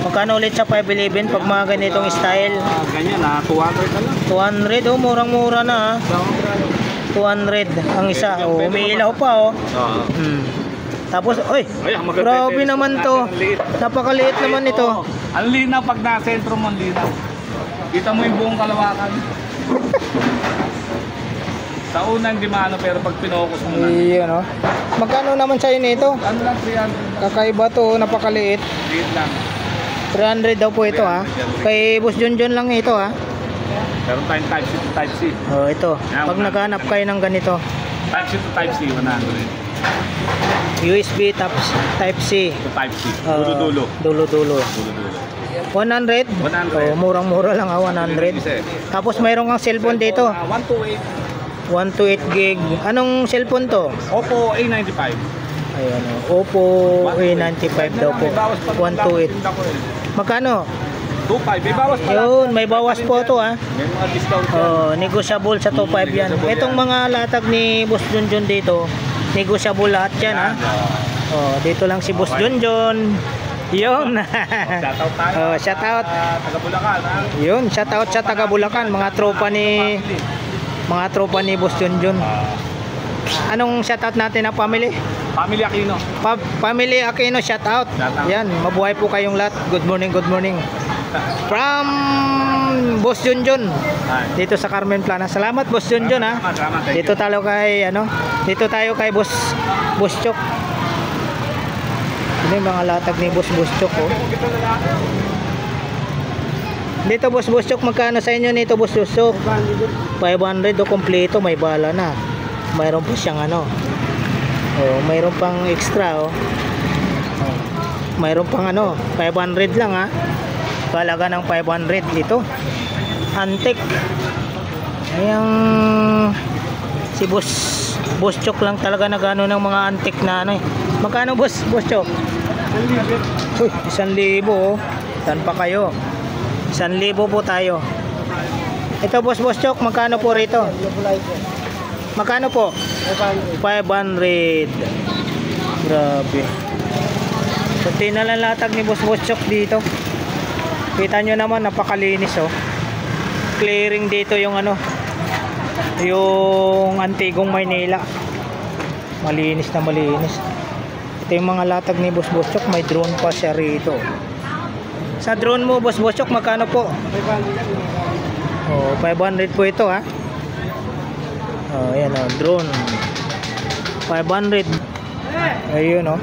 Magkano ulit sa 511 pag mga ganitong style? Ganyan 200 na lang. 200. Oh, murang-mura na. 200 ang isa. Oh, umiilaw pa. Oh. Tapos, oy, grabe naman to. Napakaliit naman ito. Ang linaw pag nasa sentro mo, ang linaw. Kita mo yung buong kalawakan. Sa unang di maano, pero pag pinokus mo na. Iyon, oh. Magkano naman sa'yo nito? Ano lang, 300. Kakaiba to, napakaliit. Liit lang. 300 daw po ito, ha. Kay Boss Junjun lang ito, ha. Meron tayong Type C to Type C. Oh, ito. Pag naghanap kayo ng ganito, Type C to Type C, 100. USB Type C. To Type C. Dulo-dulo. Dulo-dulo. Dulo-dulo. 100? 100. Oh, murang-mura lang, 100. Tapos mayroon kang cellphone dito. 128. 128 gig. Anong cellphone to? Oppo A95. Ayan, oh. Oppo A95 daw po. 128. Magkano? 25. May bawas pala. Yun, may bawas po to, ha. May mga discount yan. Oh, negotiable sa 25 yan. Itong mga latag ni Boss Junjun dito, negotiable lahat yan, ha. Oh, dito lang si Boss Junjun. Yun. Shoutout tayo. Oh, shout out. Taga Bulacan, ha. Yun, shout out sa taga Bulacan, mga tropa ni Boss Junjun. Anong shout out natin na family? Family Aquino. Family Aquino, shout out. Shout out. Yan, mabuhay po kayong lahat. Good morning, good morning. From Boss Junjun dito sa Carmen Plana. Salamat Boss Junjun, ha. Salamat. Dito tayo kay kay Boss Chok. Ano yung mga latag ni Boss Chok, oh. Dito Boss Chok, magkano sa inyo nito Boss Chok? 500 o kompleto, may bala na. Mayroon pa siyang ano. Oh, mayroon pang extra, oh. Mayroon pang ano, 500 lang, ha. Halaga ng 500 ito. Antique. Ayang si Boss Chok lang talaga nagano ng mga antique na ano, eh. Magkano Boss Chok? 1,000. Uy, 1,000, oh. Saan pa kayo? 1,000 po tayo. Ito Boss Chok, magkano po rito? Magkano po? 500. Grabe. Kunti na lang latag ni Boss Chok dito. Kita nyo naman, napakalinis, oh. Clearing dito yung ano, yung Antigong Maynila. Malinis na malinis. Ito yung mga latag ni Boss Chok. May drone pa siya rito. Sa drone mo Boss Chok, magkano po? 500. Oh, 500 po ito, ha. Oh, ayan, oh, drone. 500. Ayun, oh.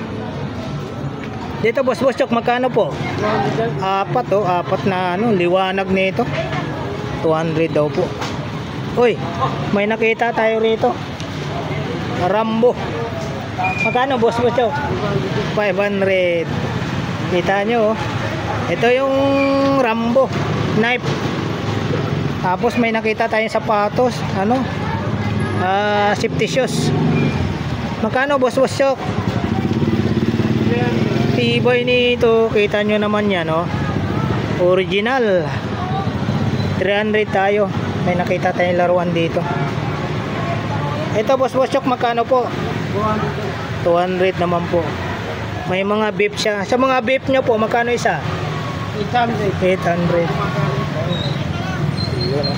Dito Boss Chok, magkano po? 4, oh, 4 na ano, liwanag nito. 200 daw po. Uy, may nakita tayo rito. Rambo. Magkano Boss Chok? 500. Kita nyo, oh. Ito yung Rambo knife. Tapos may nakita tayong sapatos, ano? Safety shoes. Magkano Boss Chok? Tibay nito, kita nyo naman yan, no? Original. 300 tayo. May nakita tayong laruan dito. Ito Boss Chok, magkano po? 200 naman po. May mga beef siya. Sa mga beef nyo po, magkano isa? 800. Yun, no?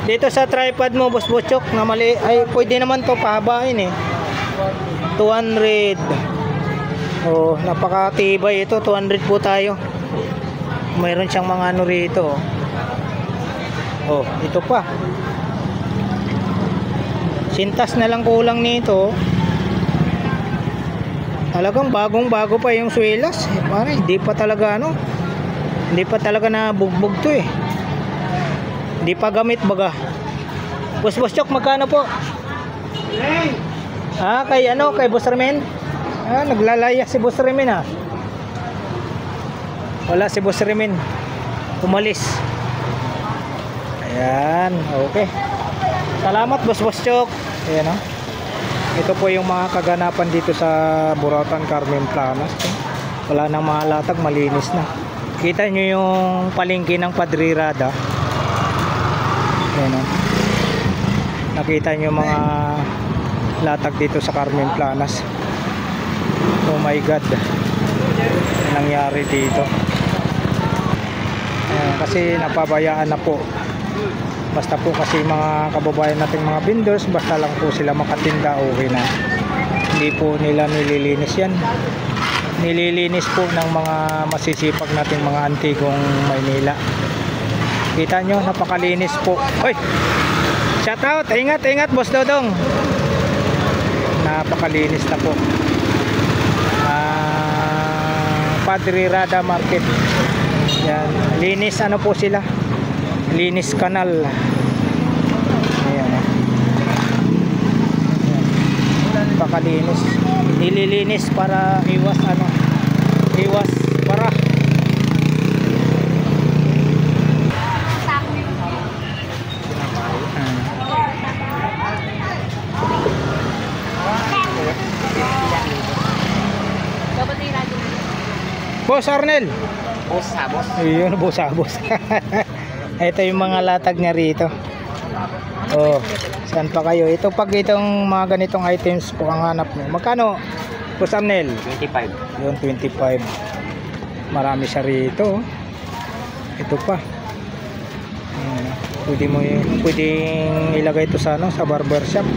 Dito sa tripod mo Boss Chok, na mali, ay pwede naman to pahabain, eh. 200. Oh, napakatibay ito. 200 po tayo. Mayroon siyang mga ano rito. Oh, ito pa. Sintas na lang kulang nito. Talagang bagong-bago pa yung swelas. Pare, hindi pa talaga ano. Hindi pa talaga nabugbog to eh. Hindi pa gamit baga. Boss Chok, magkano po? Ah, kay ano, kay Boss Remen? Ah, naglalaya si Boss Remen ah. Wala si Boss Remen. Umalis. Ayan, okay. Salamat Boss Chok. Ayan oh. Ito po yung mga kaganapan dito sa Burautan Carmen Planas. Wala nang mga latag, malinis na. Kita nyo yung palengke ng Padre Rada. Ayan o. Nakita nyo mga latag dito sa Carmen Planas. Oh my God, nangyari dito. Ayan, kasi napabayaan na po. Basta po kasi mga kababayan natin mga vendors, basta lang po sila makatinda, okay na. Hindi po nila nililinis yan. Nililinis po ng mga masisipag nating mga antigong Maynila. Kita nyo, napakalinis po. Oy! Shout out! Ingat Boss Dodong! Napakalinis na po. Padre Rada Market. Yan. Linis ano po sila? Linis kanal. Ayan. Napakalinis. Nililinis para iwas ano? Iwas para. Boss Arnel. Boss Sabos. Ayun, Boss. Ito yung mga latag niya rito. Oh, saan pa kayo? Ito pag itong mga ganitong items po ang hanap mo. Magkano? Boss Arnel? 25. Yun, 25. Marami siya rito. Ito pa. Pwedeng ilagay ito sa ano, sa barber shop.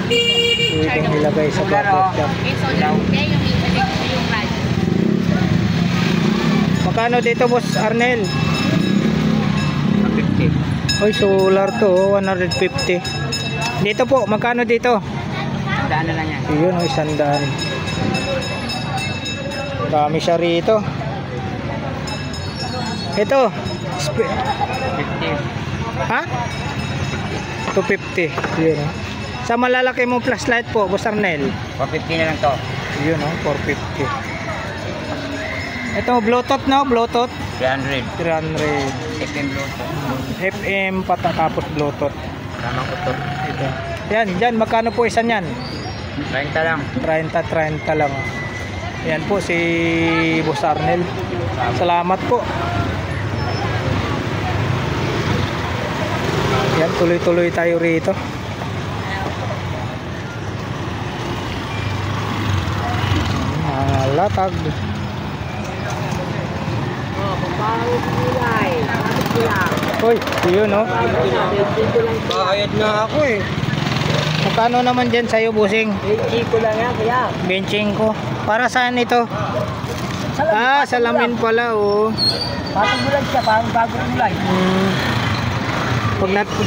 Pwedeng ilagay sa barber shop. Magkano dito Boss Arnel? 50. Oy, solar to, 150. Dito po, magkano dito? Daan na lang yan. Yun, 100. Dami siya rito. Ito. 50. Ha? 250. Yun. Sa malalaki mong flashlight po, Boss Arnel. 450 na lang to. Yun, 450. Ito, Bluetooth, no? Bluetooth. 300. 300. FM Bluetooth. FM, tapos Bluetooth. Tamang kutot. Ito. Yan, dyan, magkano po isa niyan? 30 lang. 30 lang. Yan po si Boss Arnel. Salamat po. Yan, tuloy-tuloy tayo rito. Mga latag. Hoy, yun no. Bayad na ako eh. Magkano naman dyan sa'yo, busing? 25 lang yan, kaya. Benching ko. Para saan ito? Salamin pala, oh. Bagong bulan siya, bagong bulan.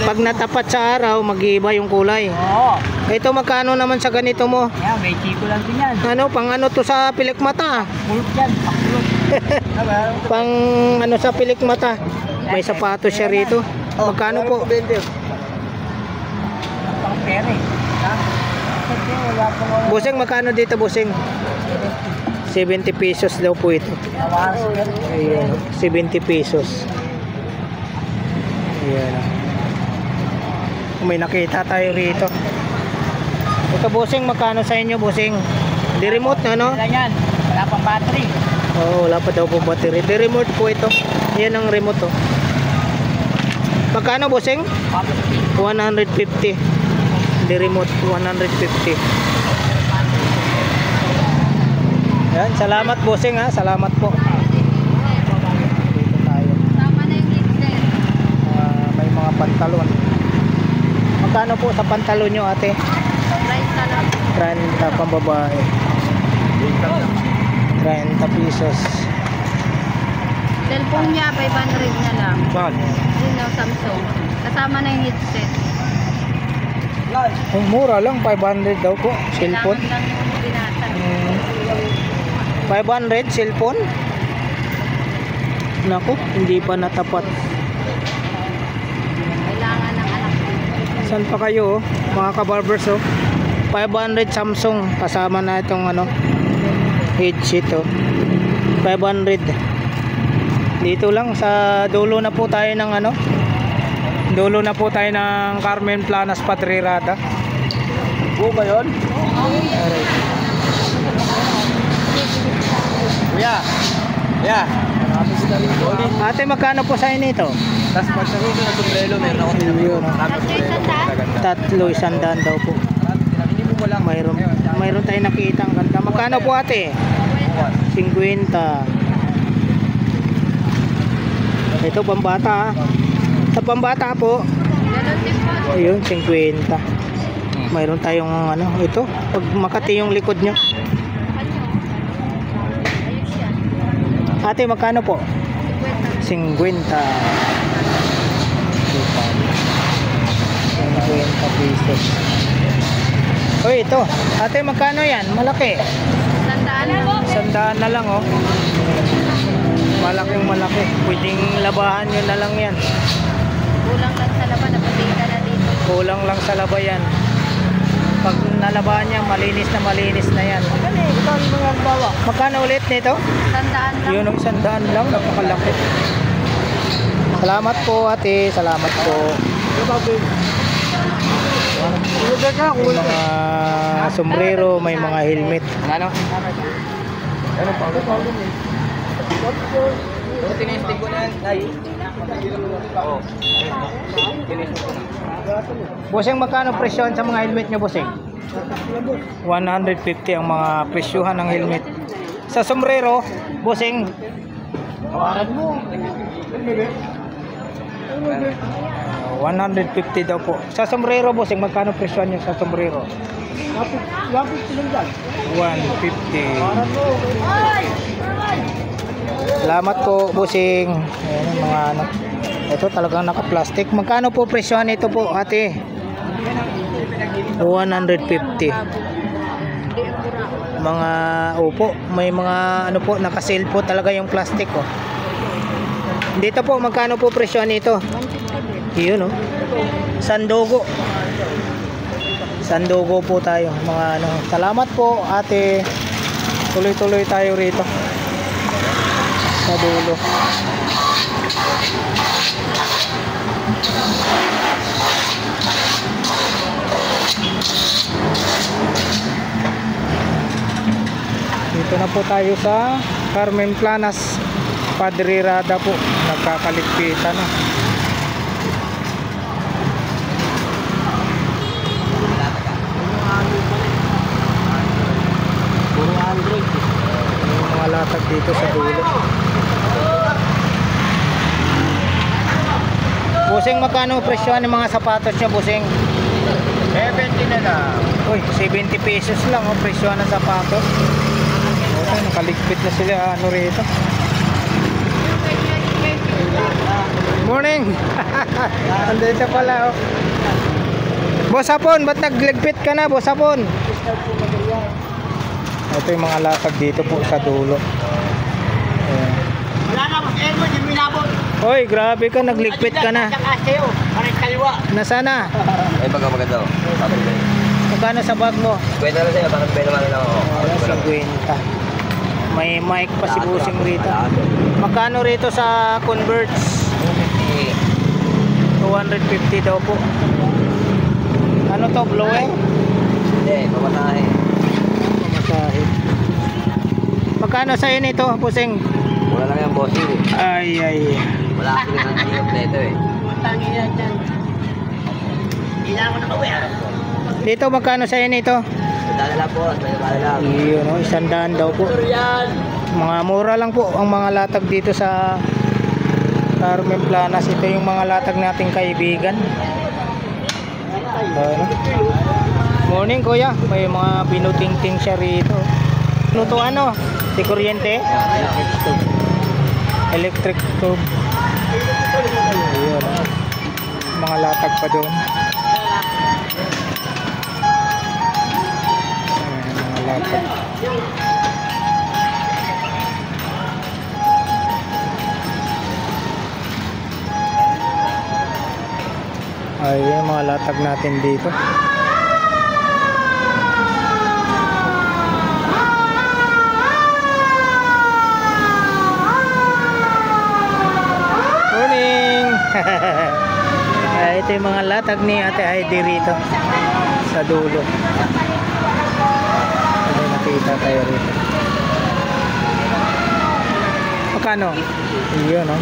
Pag natapat sa araw, mag-iiba yung kulay. Oo. Ito, magkano naman sa ganito mo? Yan, 25 lang din yan. Ano, pang ano to sa pilik mata? Pulot yan, pakulot. Pang ano sa pilik mata? May sapatos siya rito. Magkano po? Pang pere. Ha? Kasi wala pang wala. Busing, magkano dito, busing? 70 pesos daw po ito. Nawaras yan. Ayan, 70 pesos. Ayan. May nakita tayo rito. Ito, busing, magkano sa inyo, busing? Di remote na, no? Wala yan. Wala pang battery. Oo, wala pa daw po battery. Di remote po ito. Yan ang remote, oh. Magkano, busing? 150. Di remote, 150. Yan, salamat, busing, ha. Salamat po. Dito tayo. Tama na yung headset. May mga pantalon. Magkano po sa pantalon nyo, ate? Price na lang. 30 pambabae. 30 pesos. Cellphone niya, 500 na lang. Saan? Yun na, Samsung. Kasama na yung headset. Mura lang, 500 daw po. Cellphone. Kailangan lang yung 500 cellphone. Naku, hindi pa natapat. Kailangan ng anak ko. Saan pa kayo, mga kabarbers? 500 Samsung kasama na itong ano, headset. 500. Dito lang sa dulo na po tayo ng ano, dulo na po tayo ng Carmen Planas Patrirada. Oo ba yun? Kuya. Yeah. Ate, magkano po sa inyo ito? Tapos pag sa susunod ng sombrero, meron ako Yun, no? Tatlo, 100 daw po. Mayroon tayong nakita ang ganda. Magkano po ate? 50. Ito pambata. Sa pambata po, ayun, 50. Mayroon tayong ano, ito. Pag makati yung likod nyo. Ate, magkano po? 50. 50 pesos. Uy, ito. Ate, magkano yan? Malaki. 100 na lang, oh. Malaking malaki. Pwedeng labahan nyo na lang yan. Kulang lang sa laban, napatingin na dito. Kulang lang sa laba yan. Pag nalabahan niya, malinis na yan. Magkano ulit nito? 100 lang. Yun, 100 lang. Napakalaki. Salamat po ate. Salamat po. May mga sombrero, may mga helmet. Ano? Ano pa? Pero tinesting ko na yan. Ay. Oo. Tinesting ko na. Bossing, magkano presyon sa mga helmet nyo, bossing? 150 ang mga presyuhan ng helmet. Sa sombrero, bossing, tawaran mo. 150 daw po. Sa sombrero, bossing, magkano presyon nyo sa sombrero? 150. Salamat po, bossing. Ayan ang mga ano. Ito talagang naka-plastic. Magkano po presyon ito po, ate? 150. Mga upo, may mga ano po, naka-sale po talaga yung plastic, oh. Dito po, magkano po presyon nito? Yun, oh. Sandogo. Sandogo po tayo, mga ano. Salamat po, ate. Tuloy-tuloy tayo rito. Sa dulo. Dito na po tayo sa Carmen Planas Patrirada po. Nagkakaligpitan na. Yung mga latag dito sa dulo. Busing, magkano presyo ng mga sapatos niya, busing? 70 na lang. Uy, 70 pesos lang oh, presyo ng sapatos. Okay, nakaligpit na sila ano rito. Morning. Andito pala oh. Boss Hapon, ba't nagligpit ka na, Boss Hapon? Ito yung mga latag dito po sa dulo. Ayan. Wala na, mas Edward, yung minabot. Hoy, grabe ka, nagligpit ka na. Parang kaliwa. Nasana? Eh, baga maganda oh. Bakit ba? Magkano sa bag mo? Kwenta na sa'yo, bakit ba naman lang ako? Wala, 50. May mic pa si Busing rito. Magkano rito sa Converts? 250 daw po. Ano to, blowing? Hindi, pamatahe. Pamasahe. Magkano sa'yo nito, Busing? Wala lang yung bossing. Ay, ay. Wala kasi rin ang kompleto eh. Tangin yan dyan. Hindi na ako nakawin. Dito, magkano sa'yo nito? Dala lang po, dala lang. Yun, oh, 100 daw po. Yan. Mga mura lang po ang mga latag dito sa Carmen Planas. Ito yung mga latag nating kaibigan. Ano? Morning kuya, may mga binuting-ting siya rito. Ano to, ano? Si kuryente? Electric tube. Ayun. Mga latag pa doon. Ayan, mga latag. Ayan mga latag natin dito. Morning! Ito yung mga latag ni Ate Heidi rito sa dulo. May nakita tayo rito. Magkano? Yun, no?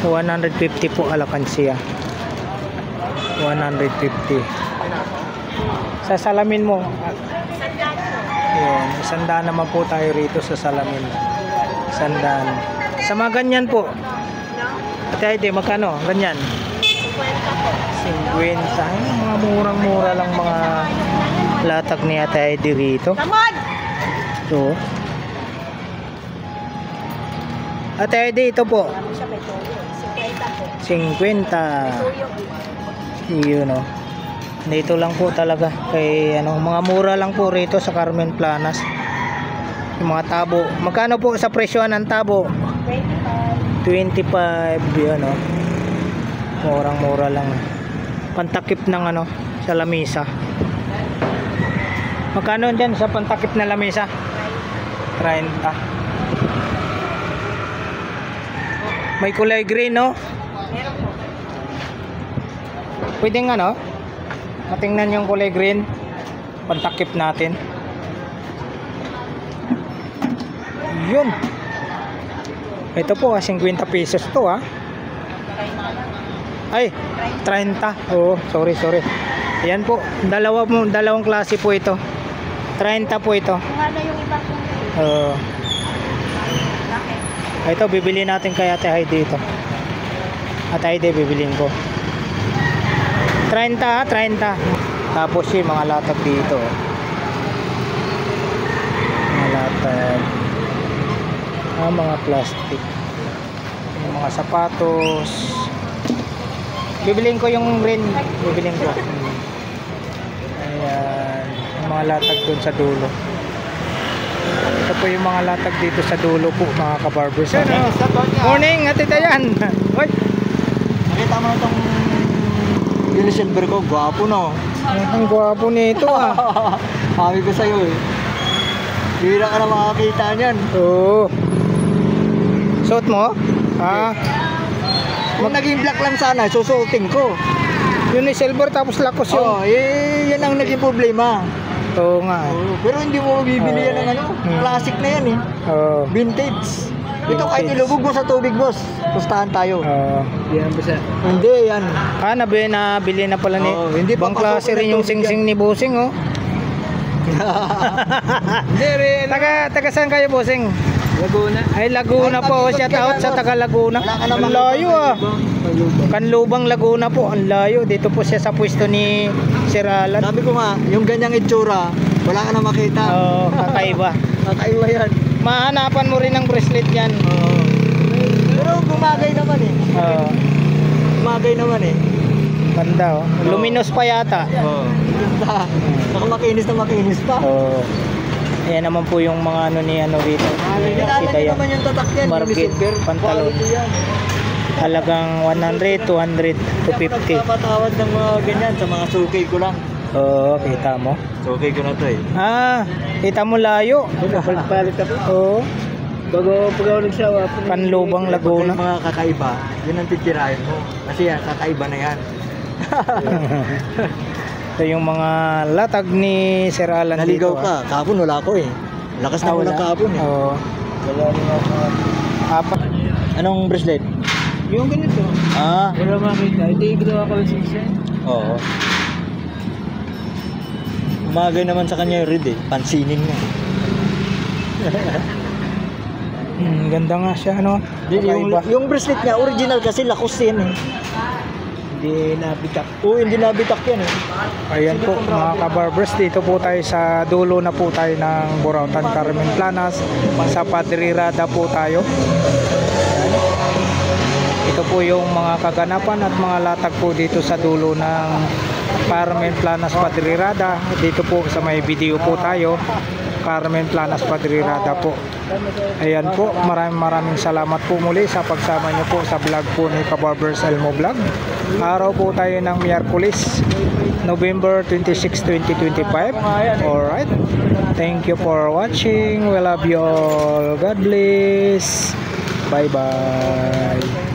150 po alakansiya. 150. Sa salamin mo. Yun, 100 naman po tayo rito sa salamin. 100. Sa mga ganyan po. Ate Heidi, magkano? Ganyan? 50. Ay, mga murang-mura lang mga latag ni Ate Heidi rito. Ito. Ate Heidi, ito po. 50. Yun, no. Dito lang po talaga. Kay, ano, mga mura lang po rito sa Carmen Planas. Yung mga tabo. Magkano po sa presyohan ng tabo? 25. Yun, no. Murang-mura lang. Pantakip ng ano, sa lamisa. Magkano dyan sa pantakip na lamisa? 30. May kulay green, no? Pwedeng ano? Matingnan yung kulay green. Pantakip natin. Yun. Ito po, 50 pesos to, ha? Ay, 30. Oh, sorry. Ayan po, dalawang klase po ito. 30 po ito. Kung ano yung iba kong ito, bibili natin kay Ate Heidi ito. Ate Heidi, bibilin ko. 30, 30. Tapos yung mga latag dito. Mga latag. Mga plastic. Yung mga sapatos. Bibilin ko yung rin. Bibilin ko. Ayan. Yung mga latag dun sa dulo. Ito po yung mga latag dito sa dulo po, mga kabarbers. Morning, Ate Dayan. Hoy. Nakita mo na itong Yuli Silver ko, gwapo no. Ang gwapo nito ah. Sabi ko sa'yo eh. Bira ka na makakita niyan. Oo. Suot mo? Ah. Kung naging black lang sana, susuotin ko. Yun ni silver tapos lakos yun. Oo, yan ang naging problema. Oo nga. Pero hindi mo bibili yan ng ano, classic na yan eh. Oo. Vintage. Ito kahit ilubog mo sa tubig, boss. Pustahan tayo. Oo. Yan ba siya? Hindi, yan. Ah, nabili na pala ni. Hindi pa Bang klase rin yung sing-sing ni Bossing, oh. Hindi rin. Taga saan kayo, Bossing? Laguna. Ay, Laguna po. Shout out sa taga Laguna. Ang layo ah. Kanlubang Laguna po. Ang layo. Dito po siya sa pwesto ni Sir Alan. Sabi ko nga, yung ganyang itsura, wala ka na makita. Oo, kakaiba. Kakaiba yan. Mahanapan mo rin ng bracelet yan. Pero bumagay naman eh. Oo. Bumagay naman eh. Ganda, oh. Luminous pa yata. Oo. Ganda. Saka makinis na makinis pa. Oo. Ayan naman po yung mga ano ni ano rito. Kilala niyo naman yung tatak yan. Market, yung silver. pantalon. Quality yan. Halagang 100, 200, 250. Nagpapatawad ng mga ganyan sa mga sukay ko lang. Oo, kita mo. Sukay ko na to eh. Ah, kita mo layo. Palit ka po. Oo. Pag ako nagsawa po. Kanlubang Laguna. Mga kakaiba, yun ang titirahin mo. Kasi yan, kakaiba na yan. Ito yung mga latag ni Sir Alan Naligaw dito. ka. Kahapon wala ko eh. Lakas na wala kahapon eh. Oo. Wala na ako. Apat. Anong bracelet? Yung ganito. Ah. Wala makita. Hindi ginawa ko lang siya. Oo. Umagay naman sa kanya yung red eh. Pansinin niya. Ganda nga siya, ano? Yung bracelet niya, original kasi lakos yan eh. Hindi nabitak. Oo, hindi nabitak yan eh. Ayan po mga kabarbers, dito po tayo sa dulo na po tayo ng Burautan Carmen Planas. Sa Padre Rada po tayo. Ito po yung mga kaganapan at mga latag po dito sa dulo ng Carmen Planas Padrirada. Dito po sa may video po tayo, Carmen Planas Padrirada po. Ayan po, maraming salamat po muli sa pagsama nyo po sa vlog po ni Kabarbers Elmo Vlog. Araw po tayo ng Miyerkules, November 26, 2025. Alright, thank you for watching. We love you all. God bless. Bye bye.